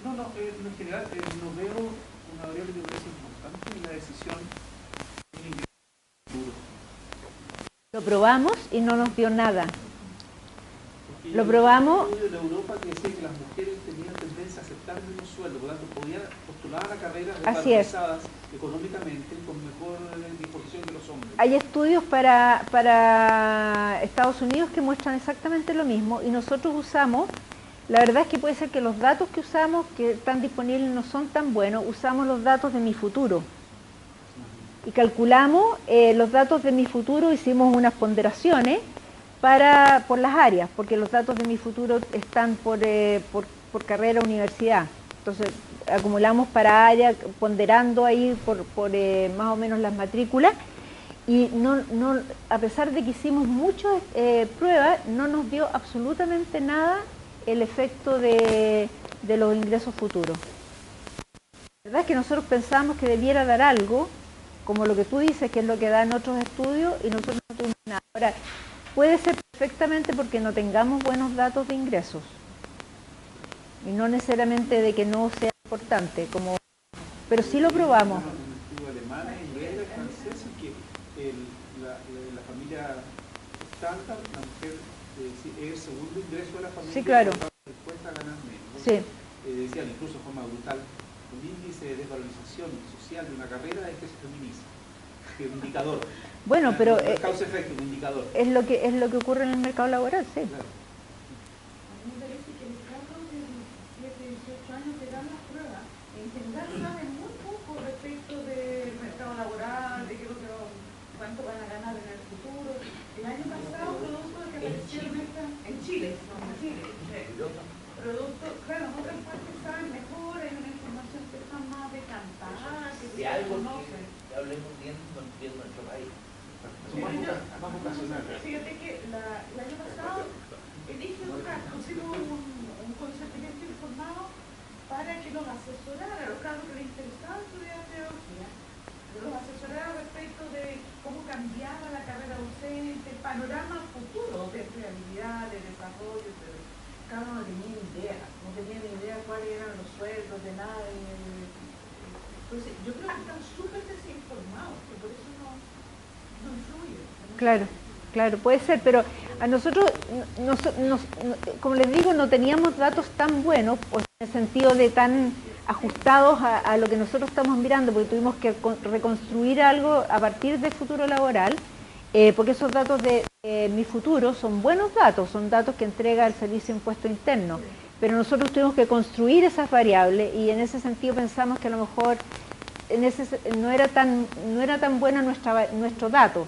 No, en general no veo una variable que parece importante en la decisión de un ingreso futuro. Lo probamos y no nos dio nada. Porque Lo probamos. Hay un estudio en Europa que decía que las mujeres tenían tendencia a aceptar el mismo sueldo, por lo tanto podían postular a carreras revalorizadas económicamente con mejor disposición que los hombres. Hay estudios para Estados Unidos que muestran exactamente lo mismo, y nosotros usamos, la verdad es que puede ser que los datos que usamos, que están disponibles, no son tan buenos. Usamos los datos de Mi Futuro y calculamos los datos de Mi Futuro, hicimos unas ponderaciones por las áreas, porque los datos de Mi Futuro están por carrera universidad. Entonces acumulamos para área, ponderando ahí por más o menos las matrículas, y a pesar de que hicimos muchas pruebas, no nos dio absolutamente nada el efecto de los ingresos futuros. La verdad es que nosotros pensamos que debiera dar algo, como lo que tú dices, que es lo que dan otros estudios, y nosotros no tuvimos nada. Ahora, puede ser perfectamente porque no tengamos buenos datos de ingresos, y no necesariamente de que no sea importante, pero sí lo probamos. Un estudio alemán, inglés, francés, que la familia estándar, la mujer es el segundo ingreso de la familia, Sí, claro. dispuesta a ganar menos. Sí. Decían incluso de forma brutal, el índice de desvalorización social de una carrera es que se feminiza, que es un indicador. Bueno, pero causa-efecto, un indicador. es lo que ocurre en el mercado laboral, sí. Claro. A mí me parece que los casos de 17, 18 años que dan las pruebas, en general saben muy poco respecto del mercado laboral, de cuánto van a ganar en el futuro. El año pasado, producto de que aparecieron en Chile, producto, claro, en otras partes saben mejor, hay una información que está más decantada, que De se algo conoce. que hablemos bien en nuestro país. Más vocacionales. Fíjate que el año pasado elige pusimos un consentimiento informado para que los asesorara a los casos que les interesaba estudiar pedagogía, los asesorara respecto de cómo cambiaba la carrera docente, el panorama futuro de empleabilidad, de desarrollo, pero cada uno no tenía ni idea cuáles eran los sueldos de nadie. Entonces, yo creo que están súper desinformados, que por eso no influye. Claro, puede ser, pero a nosotros, como les digo, no teníamos datos tan buenos, o en el sentido de tan ajustados a lo que nosotros estamos mirando, porque tuvimos que reconstruir algo a partir del futuro laboral, porque esos datos de Mi Futuro son buenos datos, son datos que entrega el Servicio de Impuesto Interno, pero nosotros tuvimos que construir esas variables, y en ese sentido pensamos que a lo mejor no era tan buena nuestro dato,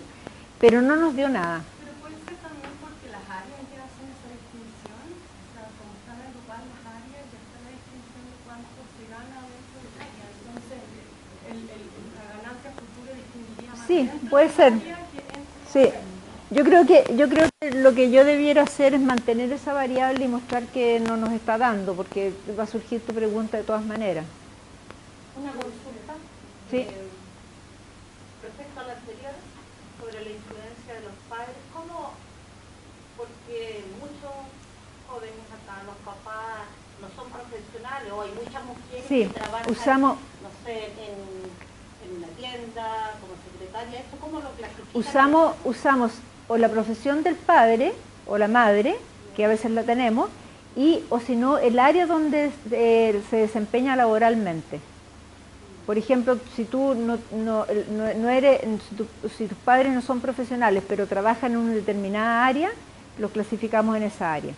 pero no nos dio nada. Pero puede ser también porque las áreas ya hacen esa distinción, o sea, como están agrupadas las áreas, ya está la distinción de cuánto se gana dentro del área. Entonces, la ganancia futura distinguiría más Sí, dentro puede de la ser. área que dentro de Sí, la área. yo creo que lo que yo debiera hacer es mantener esa variable y mostrar que no nos está dando, porque va a surgir tu pregunta de todas maneras. Una consulta Sí. respecto a la anterior sobre jóvenes acá, los papás no son profesionales, o hay muchas mujeres Sí, que trabajan, usamos, no sé, en una tienda, como secretaria, ¿esto cómo lo clasifican? usamos o la profesión del padre o la madre, que a veces la tenemos, y o si no, el área donde se desempeña laboralmente. Por ejemplo, si tú no eres, si tus padres no son profesionales, pero trabajan en una determinada área, los clasificamos en esa área.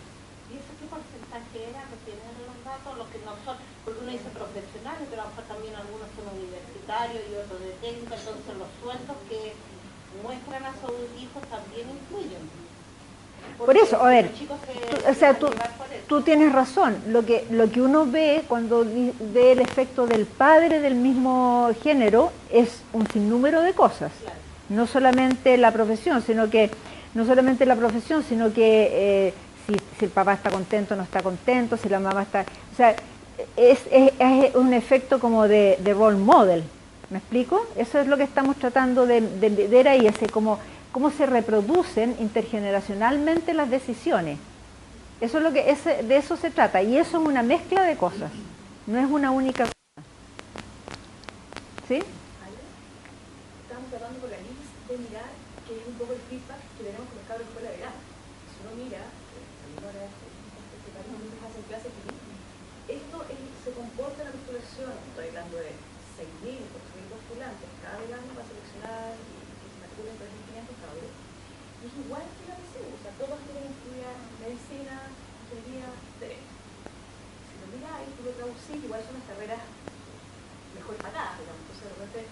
¿Y eso qué porcentaje era? ¿No tienen los datos? Los que no son, porque uno dice profesionales, pero a lo mejor también algunos son universitarios y otros de técnica, entonces los sueldos que muestran a sus hijos también influyen. Por eso, a ver, Los chicos o sea, dejan llevar por eso. tú tienes razón. Lo que uno ve cuando ve el efecto del padre del mismo género es un sinnúmero de cosas. Claro. No solamente la profesión, sino que si el papá está contento o no está contento, si la mamá está... O sea, es un efecto como de role model. ¿Me explico? Eso es lo que estamos tratando de ver ahí, ese cómo se reproducen intergeneracionalmente las decisiones. Eso es de eso se trata, y eso es una mezcla de cosas, no es una única cosa. ¿Sí? Estamos tratando con la Liz de mirar que es un poco el feedback que tenemos con los cabros de escuela de verano. Si uno mira, ahora hacen clases que esto se comporta en la postulación, estoy hablando de 6.000, 8.000 postulantes, cada verano va a seleccionar y que se matriculen 3.500 cabros. Y es igual que la PSU, o sea, todos quieren estudiar medicina, ingeniería, derecho. Si lo miráis, tú lo traducís, igual son las carreras mejor pagadas, digamos. Entonces, de repente,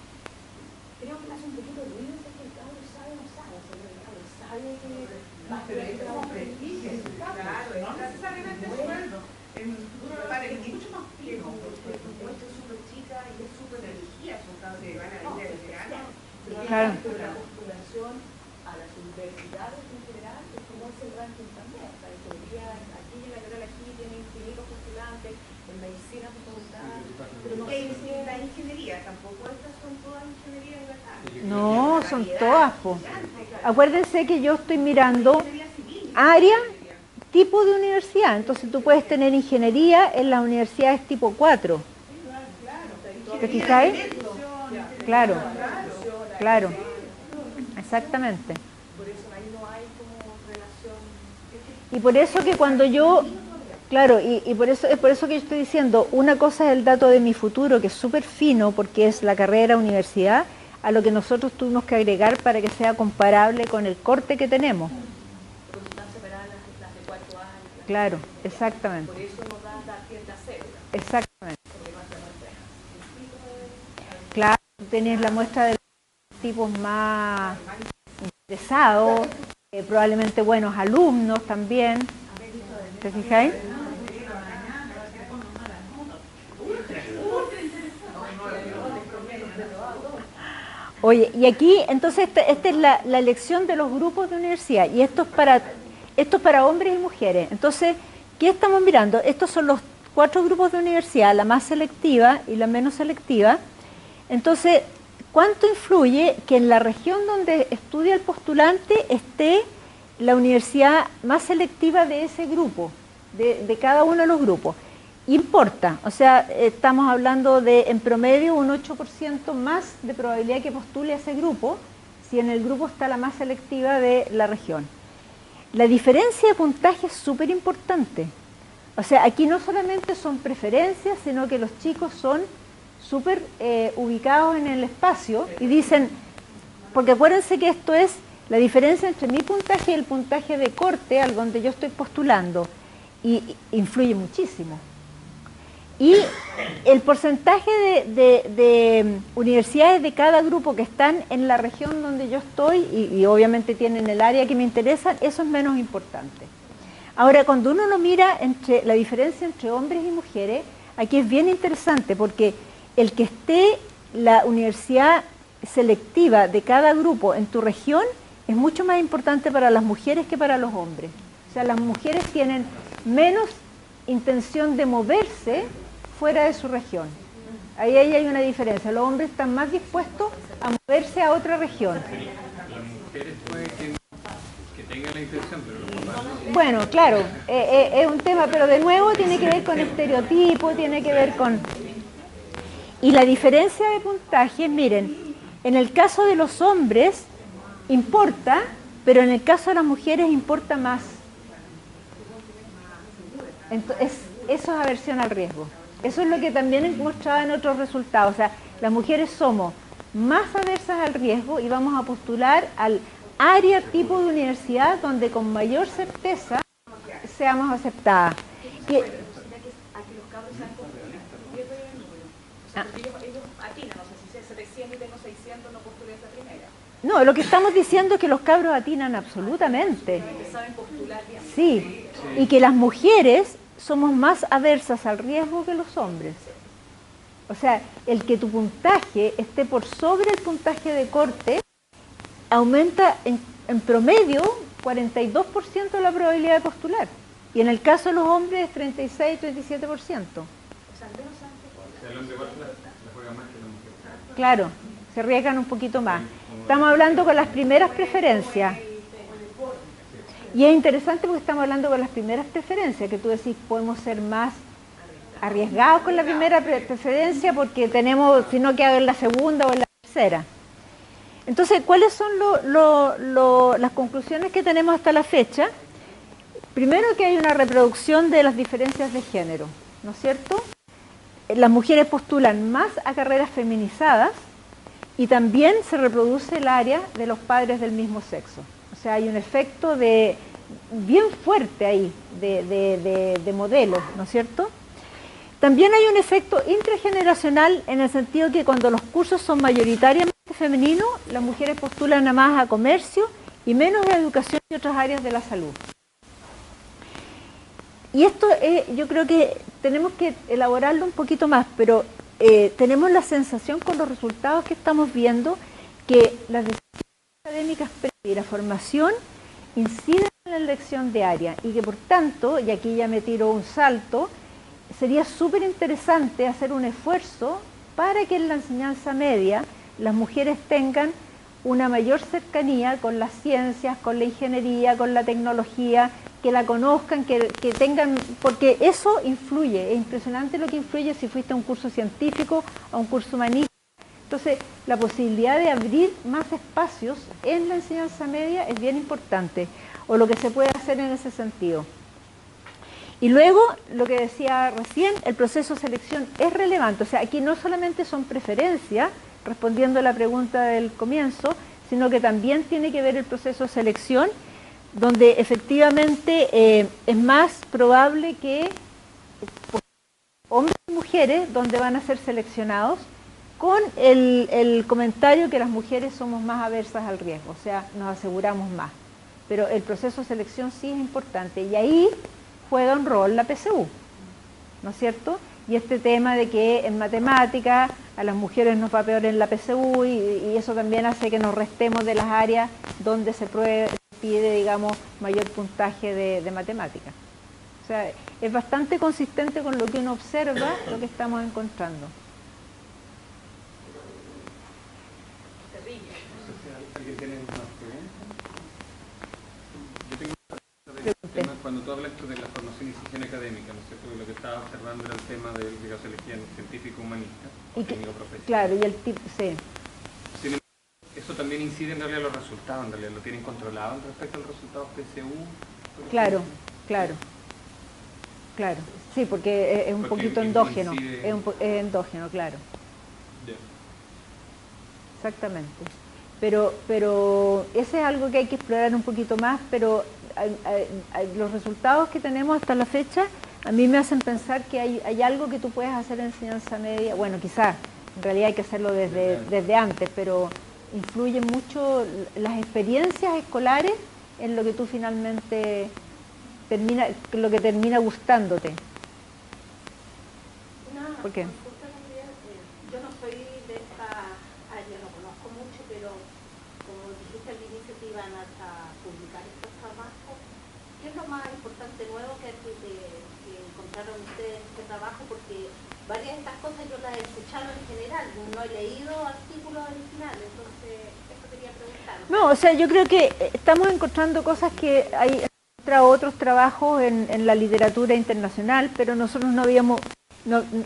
creo que me hace un poquito de ruido es que el cabro sabe o no sabe, o sea, el cabro sabe que va a estudiar trabajo. Claro, no necesariamente sueldo. En el futuro le vale mucho más fijo, porque Esto es súper chica y es súper religiosa, son cabros que van a venir del verano. Claro. Pero la postulación a las universidades en general es como es el ranking también. O sea, en teoría, aquí en la carrera aquí tiene infinitos postulantes, en medicina facultad, pero no sé si la ingeniería, tampoco estas son todas ingenierías de acá. No, son todas, po. Acuérdense que yo estoy mirando área, tipo de universidad. Entonces tú puedes tener ingeniería en las universidades tipo 4. ¿Te fijáis? Claro, claro, exactamente. por eso ahí no hay como relación. Y por eso que cuando yo, claro, y por eso es por eso que yo estoy diciendo, una cosa es el dato de mi futuro, que es súper fino, porque es la carrera universidad, a lo que nosotros tuvimos que agregar para que sea comparable con el corte que tenemos. Porque están separadas las de 4 años. Claro, exactamente, Por eso nos da la cierta cédula, exactamente. porque más de muestra. Claro, tú tienes la muestra de los tipos más interesados, probablemente buenos alumnos también. ¿Te fijáis? Oye, y aquí entonces esta es la elección de los grupos de universidad, y esto es para hombres y mujeres. Entonces, ¿qué estamos mirando? Estos son los 4 grupos de universidad, la más selectiva y la menos selectiva. Entonces, ¿cuánto influye que en la región donde estudia el postulante esté la universidad más selectiva de ese grupo, de cada uno de los grupos? Importa, o sea, estamos hablando de en promedio un 8% más de probabilidad que postule a ese grupo si en el grupo está la más selectiva de la región. La diferencia de puntaje es súper importante. O sea, aquí no solamente son preferencias, sino que los chicos son súper ubicados en el espacio y dicen, porque acuérdense que esto es la diferencia entre mi puntaje y el puntaje de corte al donde yo estoy postulando, y influye muchísimo. Y el porcentaje de universidades de cada grupo que están en la región donde yo estoy, y obviamente tienen el área que me interesa, eso es menos importante. Ahora, cuando uno lo mira entre la diferencia entre hombres y mujeres, aquí es bien interesante, porque el que esté la universidad selectiva de cada grupo en tu región es mucho más importante para las mujeres que para los hombres. O sea, las mujeres tienen menos intención de moverse fuera de su región. Ahí hay una diferencia. Los hombres están más dispuestos a moverse a otra región. Las mujeres puede que tengan la intención, pero los papás Bueno, claro, es un tema, pero de nuevo tiene que ver con estereotipos, tiene que ver con... Y la diferencia de puntajes, miren, en el caso de los hombres importa, pero en el caso de las mujeres importa más. Entonces, eso es aversión al riesgo. Eso es lo que también he mostrado en otros resultados. O sea, las mujeres somos más aversas al riesgo y vamos a postular al área tipo de universidad donde con mayor certeza seamos aceptadas. Y, a que los cabros sean o sea, porque ellos atinan, o sea, si se 700 y tengo 600, no postulé esa primera. no, lo que estamos diciendo es que los cabros atinan absolutamente. Que saben postular bien. Sí, y que las mujeres somos más aversas al riesgo que los hombres. O sea, el que tu puntaje esté por sobre el puntaje de corte aumenta en promedio 42% la probabilidad de postular. Y en el caso de los hombres es 36-37%. O sea, al menos antes. El hombre igual la juega más que la mujer. Claro, se arriesgan un poquito más. Estamos hablando con las primeras preferencias. Y es interesante porque estamos hablando con las primeras preferencias, que tú decís, podemos ser más arriesgados con la primera preferencia porque tenemos, si no, que hago en la segunda o en la tercera. Entonces, ¿cuáles son las conclusiones que tenemos hasta la fecha? Primero, que hay una reproducción de las diferencias de género, ¿no es cierto? Las mujeres postulan más a carreras feminizadas y también se reproduce el área de los padres del mismo sexo. O sea, hay un efecto bien fuerte ahí de modelos, ¿no es cierto? También hay un efecto intrageneracional en el sentido que cuando los cursos son mayoritariamente femeninos, las mujeres postulan más a comercio y menos a educación y otras áreas de la salud. Y esto yo creo que tenemos que elaborarlo un poquito más, pero tenemos la sensación con los resultados que estamos viendo que las decisiones académicas y la formación inciden en la elección de área y que por tanto, y aquí ya me tiro un salto, sería súper interesante hacer un esfuerzo para que en la enseñanza media las mujeres tengan una mayor cercanía con las ciencias, con la ingeniería, con la tecnología, que la conozcan, que tengan, porque eso influye, es impresionante lo que influye si fuiste a un curso científico, a un curso humanista. Entonces, la posibilidad de abrir más espacios en la enseñanza media es bien importante, o lo que se puede hacer en ese sentido. Y luego, lo que decía recién, el proceso de selección es relevante. O sea, aquí no solamente son preferencias, respondiendo a la pregunta del comienzo, sino que también tiene que ver el proceso de selección, donde efectivamente es más probable que hombres y mujeres, donde van a ser seleccionados, con el comentario que las mujeres somos más aversas al riesgo, o sea, nos aseguramos más. Pero el proceso de selección sí es importante, y ahí juega un rol la PSU, ¿no es cierto? Y este tema de que en matemática a las mujeres nos va peor en la PSU y eso también hace que nos restemos de las áreas donde se pide, digamos, mayor puntaje de matemática. O sea, es bastante consistente con lo que uno observa, lo que estamos encontrando. ¿Alguien tiene una pregunta? Yo tengo una pregunta. Cuando tú hablas de la formación y decisión académica, ¿no es cierto? Lo que estaba observando era el tema del que se elegían científico humanista, técnico profesional. Claro, y el tipo, sí. Eso también incide en realidad en los resultados, en realidad lo tienen controlado respecto a los resultados PSU. Claro, claro. Claro, sí, porque es un poquito endógeno, es endógeno, claro. Exactamente. Pero ese es algo que hay que explorar un poquito más, pero los resultados que tenemos hasta la fecha a mí me hacen pensar que hay algo que tú puedes hacer en enseñanza media, bueno, quizás, en realidad hay que hacerlo desde antes, pero influyen mucho las experiencias escolares en lo que tú finalmente lo que termina gustándote. ¿Por qué? Yo no soy de esta área, no conozco mucho, pero como dijiste al inicio que iban a publicar estos trabajos, ¿qué es lo más importante nuevo que encontraron ustedes en este trabajo? Porque varias de estas cosas yo las he escuchado en general, no he leído artículos originales, entonces eso quería preguntar. No, o sea, yo creo que estamos encontrando cosas que hay mostrado otros trabajos en la literatura internacional, pero nosotros no habíamos,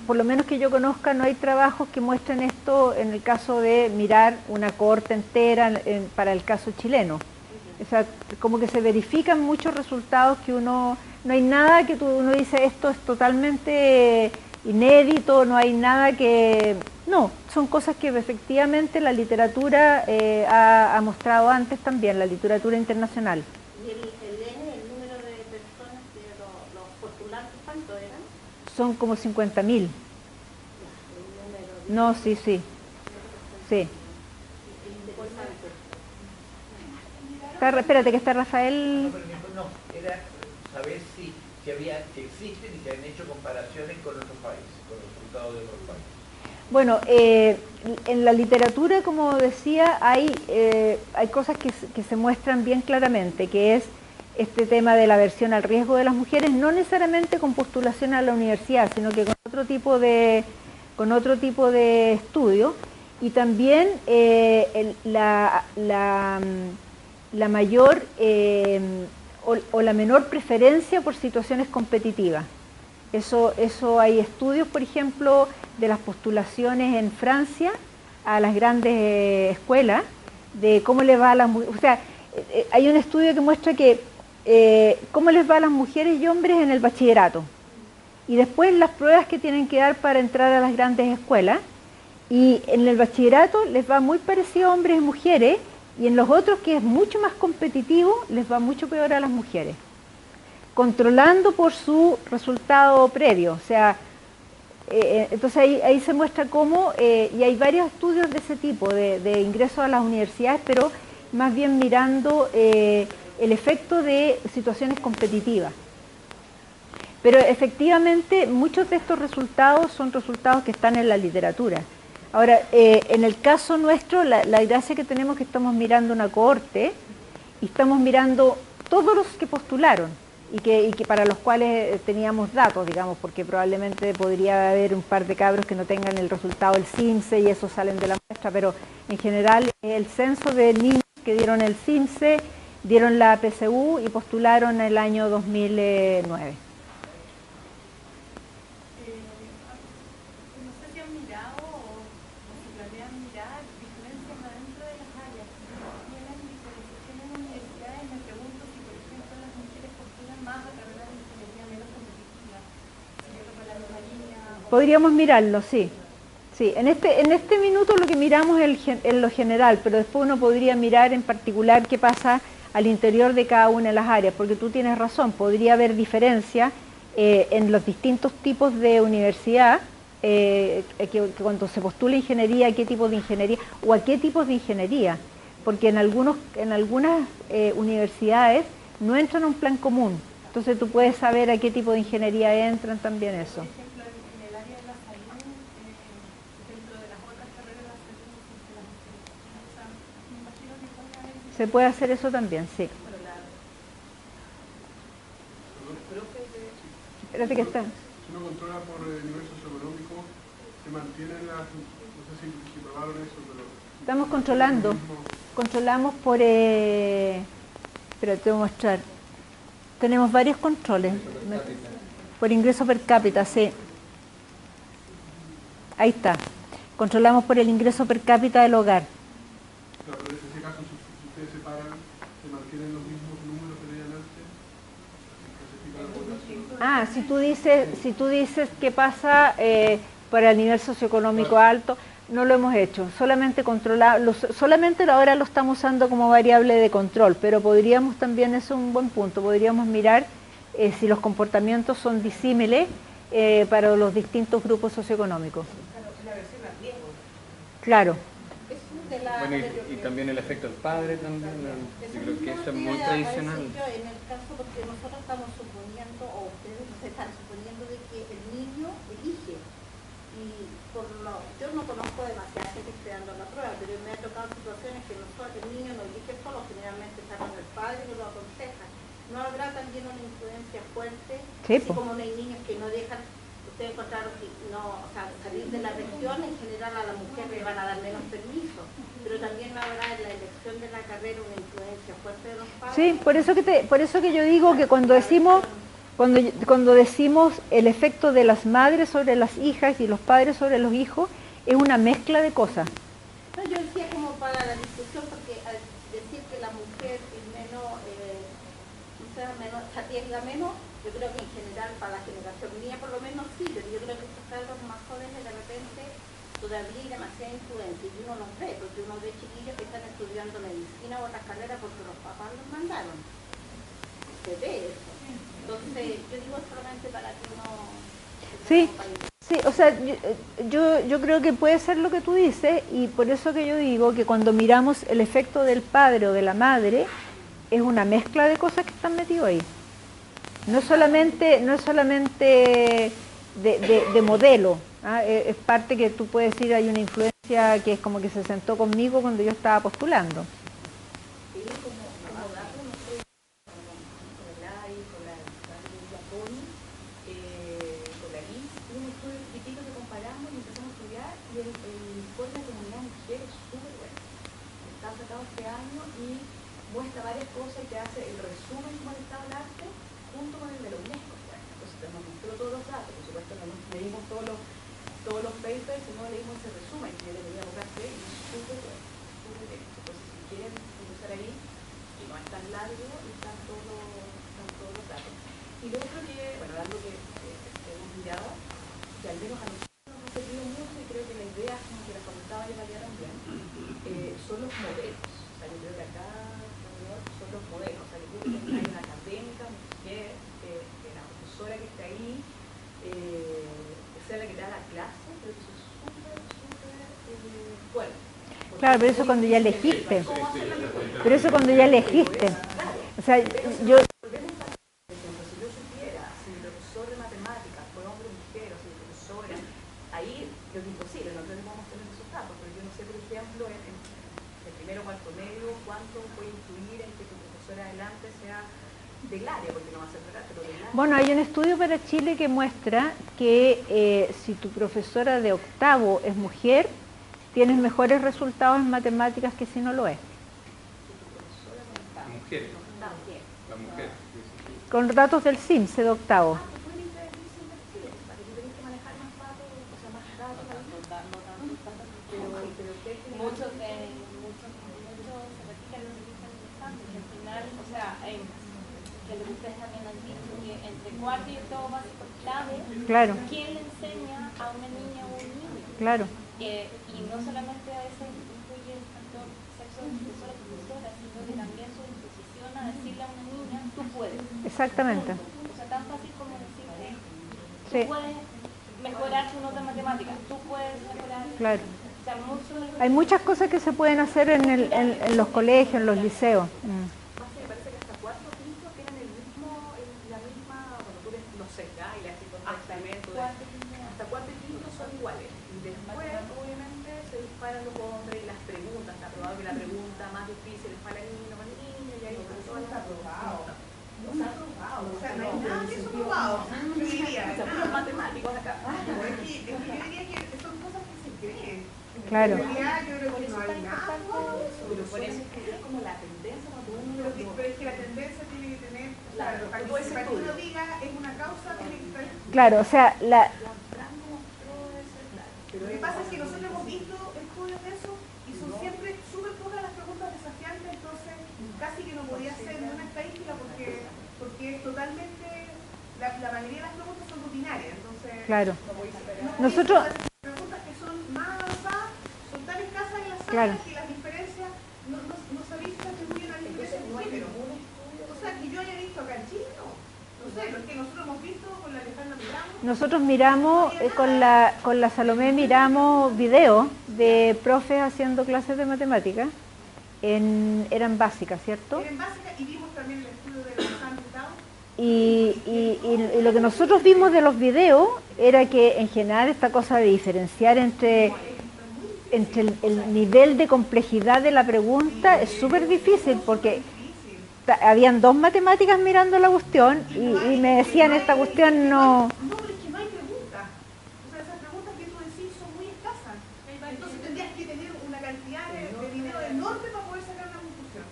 por lo menos que yo conozca, no hay trabajos que muestren esto en el caso de mirar una cohorte entera para el caso chileno. O sea, como que se verifican muchos resultados que no hay nada que uno dice esto es totalmente inédito, no hay nada que... No, son cosas que efectivamente la literatura ha mostrado antes también, la literatura internacional. ¿Y el número de personas que los postulantes, cuánto eran? Son como 50.000. No, sí. Sí. Espérate que está Rafael. No, era saber si existen y se han hecho comparaciones con otros países, con los resultados de otros países. Bueno, en la literatura, como decía, hay cosas que se muestran bien claramente, que es este tema de la aversión al riesgo de las mujeres, no necesariamente con postulación a la universidad, sino que con otro tipo de estudio, y también la mayor o la menor preferencia por situaciones competitivas. Eso hay estudios, por ejemplo, de las postulaciones en Francia a las grandes escuelas, de cómo les va a las mujeres. O sea, hay un estudio que muestra que cómo les va a las mujeres y hombres en el bachillerato. Y después las pruebas que tienen que dar para entrar a las grandes escuelas. Y en el bachillerato les va muy parecido a hombres y mujeres, y en los otros, que es mucho más competitivo, les va mucho peor a las mujeres, controlando por su resultado previo. O sea, entonces ahí se muestra cómo, y hay varios estudios de ese tipo, de ingreso a las universidades, pero más bien mirando el efecto de situaciones competitivas. Pero efectivamente muchos de estos resultados son resultados que están en la literatura. Ahora, en el caso nuestro, la gracia que tenemos es que estamos mirando una cohorte y estamos mirando todos los que postularon y que para los cuales teníamos datos, digamos, porque probablemente podría haber un par de cabros que no tengan el resultado del CIMSE y esos salen de la muestra, pero en general el censo de niños que dieron el CIMSE, dieron la PSU y postularon el año 2009. Podríamos mirarlo, sí. Sí, en este minuto lo que miramos es en lo general, pero después uno podría mirar en particular qué pasa al interior de cada una de las áreas, porque tú tienes razón, podría haber diferencia en los distintos tipos de universidad, que cuando se postula ingeniería, a qué tipo de ingeniería o a qué tipos de ingeniería, porque en algunas universidades no entran a un plan común, entonces tú puedes saber a qué tipo de ingeniería entran también eso. Se puede hacer eso también, sí. Espérate que está. Si uno controla por el nivel socioeconómico, se mantienen las... No sé si probaron eso, pero... Estamos controlando. Controlamos por... Espera, te voy a mostrar. Tenemos varios controles. Por ingreso per cápita, sí. Ahí está. Controlamos por el ingreso per cápita del hogar. Pero en ese caso, si ustedes separan, ¿se mantienen los mismos números que tenían antes? Si tú dices qué pasa para el nivel socioeconómico alto, no lo hemos hecho, solamente ahora lo estamos usando como variable de control, pero podríamos también, eso es un buen punto, podríamos mirar si los comportamientos son disímiles para los distintos grupos socioeconómicos. La versión a riesgo. Claro. Bueno, y también el efecto del padre también, yo creo que eso es muy tradicional. En el caso, porque nosotros estamos suponiendo, o ustedes están suponiendo de que el niño elige. Y yo no conozco demasiada gente que esté dando la prueba, pero me ha tocado situaciones que el niño no elige solo, generalmente está con el padre que lo aconseja. ¿No habrá también una influencia fuerte? Sí, así como no hay niños que no dejan ustedes encontraron que no, o sea, salir de la región en general a la mujer le van a dar menos permiso, pero también habrá en la elección de la carrera una influencia fuerte de los padres. Sí, por eso que yo digo que cuando decimos el efecto de las madres sobre las hijas y los padres sobre los hijos, es una mezcla de cosas. No, yo decía como para la discusión, porque al decir que la mujer es menos, se arriesga menos, yo creo que en general para la generación mía por lo menos sí, pero yo creo que estos cabros más jóvenes de repente todavía hay demasiada influencia y uno los ve, porque uno ve chiquillos que están estudiando medicina o otras carreras porque los papás los mandaron. Se ve eso. Entonces, yo digo solamente para que uno... Sí, sí, o sea, yo creo que puede ser lo que tú dices y por eso que yo digo que cuando miramos el efecto del padre o de la madre, es una mezcla de cosas que están metidos ahí. No es solamente de modelo, ¿ah? Es parte que tú puedes decir, hay una influencia que es como que se sentó conmigo cuando yo estaba postulando. Muestra varias cosas y te hace el resumen como el estado del arte junto con el de la UNESCO. Entonces te mostró todos los datos, por supuesto no leímos todos los papers, sino leímos ese resumen que yo le pedía a Borrace y es súper bueno, súper bien. Entonces si quieren usar ahí, y no es tan largo, y están todos los datos. Y lo otro que, bueno, algo que hemos mirado, que al menos a nosotros nos ha servido mucho y creo que la idea, como que la comentaba yo María también, son los modelos. O sea, yo creo que acá son los modelos, o sea, que hay una académica, mujer, la profesora que está ahí, que sea la que te da la clase, pero eso es súper fuerte. Claro, pero eso cuando ya elegiste. Pero eso cuando ya elegiste. O sea, yo... Si yo supiera si mi profesor de matemáticas fue hombre o mujer, o si mi profesora, ahí lo que es imposible, no creo que podamos tener esos datos, pero yo no sé, por ejemplo, en el primero o cuarto medio, cuánto puede influir en que tu profesora adelante sea del área, porque no va a ser verdad, pero del área. Bueno, hay un estudio para Chile que muestra que si tu profesora de octavo es mujer, tienes mejores resultados en matemáticas que si no lo es. Mujeres. La mujer. Con datos del CIMSE de octavo. Muchos se repiten lo que dicen interesante, que al final, o sea, que lo que ustedes también han dicho, que entre cuarto y octavo básico es clave, Claro. ¿quién le enseña a una niña o un niño? Claro. Y no solamente a veces influye el factor sexo de profesora, sino que también su disposición a decirle a una niña, tú puedes. Exactamente. O sea, tan fácil como decirle, tú Sí. puedes mejorar tu nota en matemáticas, tú puedes mejorar... Claro. O sea, Hay muchas cosas que se pueden hacer en los colegios, en los liceos. me parece que hasta cuarto o quinto tienen la misma, bueno, tú no sé, ya, y le haces todo el experimento. Hasta cuarto y quinto son iguales. Y después, obviamente, se disparan los hombres y las preguntas. Está probado que la pregunta más difícil es para el niño, para el niño, y ahí todas las probado. O sea, no hay nada de eso probado. Yo diría. O sea, puros matemáticos acá. Es que yo diría que son cosas que se creen. Claro. En realidad, yo creo que no hay nada de eso. Pero por eso es que es como la tendencia cuando uno Pero es que la tendencia tiene que tener, o sea, para que uno diga es una causa, tiene que estar. Claro, o sea, Lo que pasa es que nosotros hemos visto estudios de eso y son siempre súper pocas las preguntas desafiantes, entonces casi que no podía ser ni una estadística porque es totalmente, la mayoría de las preguntas son rutinarias, entonces claro. no Nosotros... las preguntas que son más avanzadas son tan escasas en las Claro. salas que las diferencias no sabéis que atribuyen a las diferencias de género. O sea, que yo haya visto acá en Chile, no sé, lo que nosotros hemos visto con la Alejandra Miramos. Nosotros miramos, con la Salomé miramos videos de profes haciendo clases de matemáticas, eran básicas, ¿cierto? Eran básicas y vimos también el estudio de los Down. Y lo que nosotros vimos de los videos era que en general esta cosa de diferenciar entre el nivel de complejidad de la pregunta es súper difícil porque habían dos matemáticas mirando la cuestión y me decían esta cuestión no... No, pero es que no hay pregunta.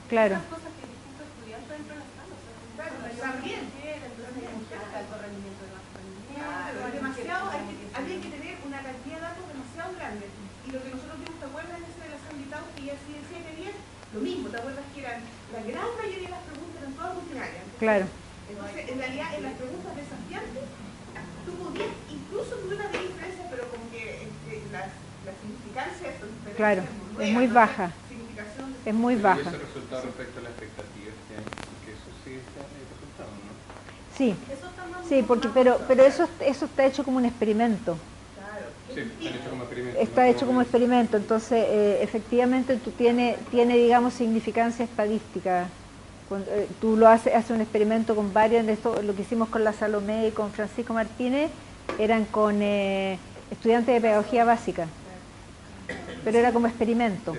Claro. Las cosas que distintos estudiantes dentro de la sala. Claro, también. Alto rendimiento de la familia. Pero demasiado, había que tener una cantidad de datos demasiado grande. Y lo que nosotros vimos, ¿te acuerdas en ese de la Sanditao? Que ya sí decía que había lo mismo, ¿te acuerdas que eran, la gran mayoría de las preguntas eran todas rutinarias? Claro. Entonces, en realidad, en las preguntas desafiantes, tú podías, incluso tú ibas de diferencia, pero como que la significancia de estas diferencias Claro, nuevas, es muy ¿no? baja. Significación de Es muy Y baja. ese resultado respecto a las expectativas que hay, que eso sí está en el resultado, ¿no? Sí, Eso está más sí, porque, pero eso está hecho como un experimento. Sí, han hecho como experimento. Está hecho como experimento, entonces efectivamente tú tiene, digamos, significancia estadística. Tú lo haces un experimento con varios, de esto, lo que hicimos con la Salomé y con Francisco Martínez, eran con estudiantes de pedagogía básica, pero era como experimento.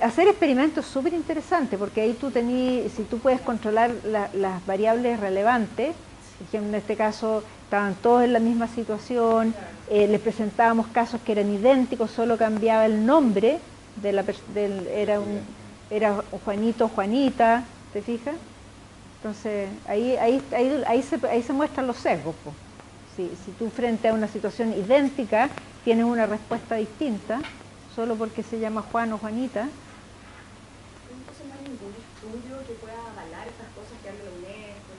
Hacer experimentos es súper interesante, porque ahí tú si tú puedes controlar las variables relevantes, por ejemplo, en este caso estaban todos en la misma situación, les presentábamos casos que eran idénticos, solo cambiaba el nombre, era Juanito o Juanita, ¿te fijas? Entonces ahí se muestran los sesgos, po. Si tú frente a una situación idéntica tienes una respuesta distinta, solo porque se llama Juan o Juanita. Entonces no hay ningún estudio que pueda avalar estas cosas que habla la UNESCO,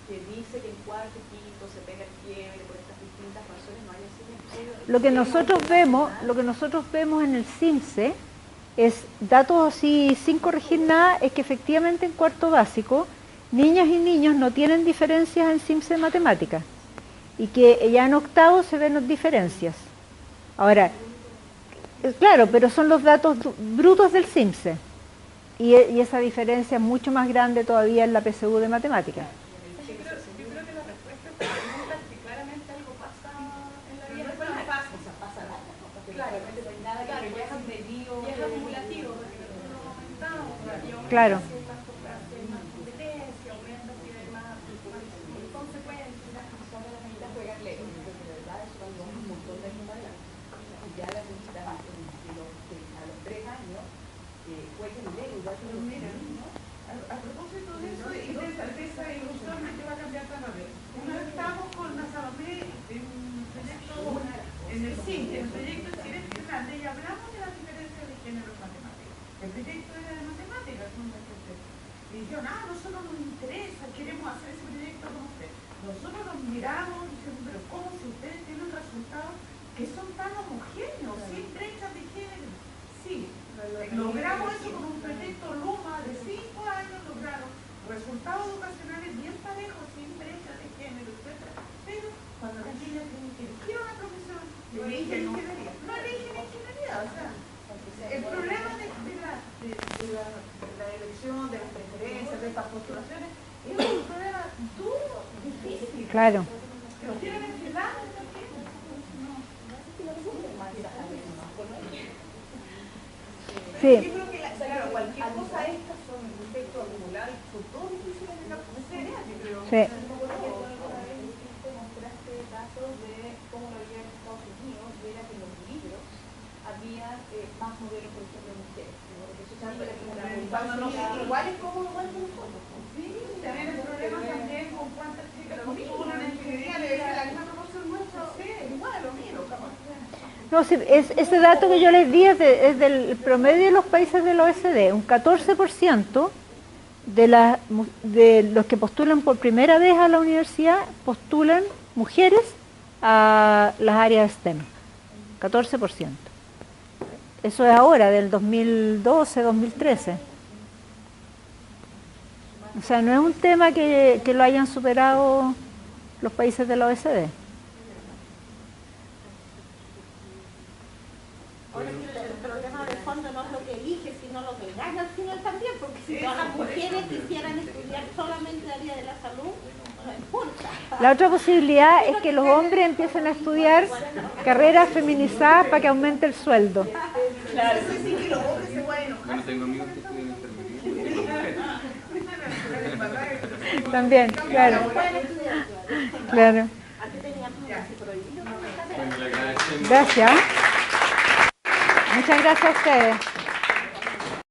que dice que en cuarto y quinto se pega el quiebre por estas distintas razones, no hay así un estudio. Lo que nosotros vemos en el CIMSE es datos así sin corregir nada, es que efectivamente en cuarto básico niñas y niños no tienen diferencias en CIMSE de matemáticas y que ya en octavo se ven diferencias. Ahora, claro, pero son los datos brutos del CIMSE y esa diferencia es mucho más grande todavía en la PSU de matemáticas. Yo creo que la respuesta es que claramente algo pasa en la vida escolar. Pasa nada, ¿no? Porque realmente no hay nada que es medido. Y es acumulativo, porque nosotros lo aumentamos, y aumenta Claro. si hay más competencia, aumenta si hay más consecuencias. Son de las medidas juegan lejos, porque de verdad eso valió un montón de años adelante. Y ya la publicidad a los 3 años juegan lejos, ya se lo miran, ¿no? A propósito de eso, y de esa ilusión de que va a cambiar tan rápido. Una vez estábamos con la Salomé en un proyecto, en el CIN, en el proyecto Chile Grande, y hablamos de la diferencia de género en matemáticas. El proyecto era de matemáticas, ¿no? Y dijeron, nosotros nos interesa, queremos hacer ese proyecto con usted. Nosotros nos miramos y decimos, pero ¿cómo si ustedes tienen resultados que son tan homogéneos, sin brechas de género? Sí, logramos eso con un proyecto Luma de 5 años, lograron resultados educacionales bien parejos, sin brechas de género, etc. Pero cuando las niñas tienen que elegir una profesión, eligen ingeniería. No eligen ingeniería, o sea, el problema de la elección, de las preferencias, de estas postulaciones, es un problema duro, difícil. Claro. Pero tienen enfilado también. Sí. Yo creo que, claro, cualquier cosa de estas son efectos acumulados y son todos difíciles de la yo creo. Sí. Mostraste datos de cómo lo había en Estados Unidos, y era que en los libros había más modelos, por ejemplo, de mujeres. Igual es como nosotros. Sí, también el problema también con cuántas chicas postulan en ingeniería, le decía la misma proporción nuestra, sí, igual, lo mismo, capaz. No, sí, ese dato que yo les di es del promedio de los países del OECD. Un 14% de los que postulan por primera vez a la universidad postulan mujeres a las áreas STEM. 14%. Eso es ahora, del 2012, 2013. O sea, no es un tema que lo hayan superado los países de la OECD. Ahora, el problema de fondo no es lo que elige, sino lo que gana al final también, porque si todas las mujeres quisieran estudiar solamente el área de la salud, no importa. La otra posibilidad es que los hombres empiecen a estudiar carreras feminizadas para que aumente el sueldo. Claro, eso sí que los hombres se pueden enojar. Bueno, tengo amigos que estudian enfermería. También, claro. Claro. Antes teníamos casi prohibido. Bueno, le agradecemos. Gracias. Muchas gracias a ustedes.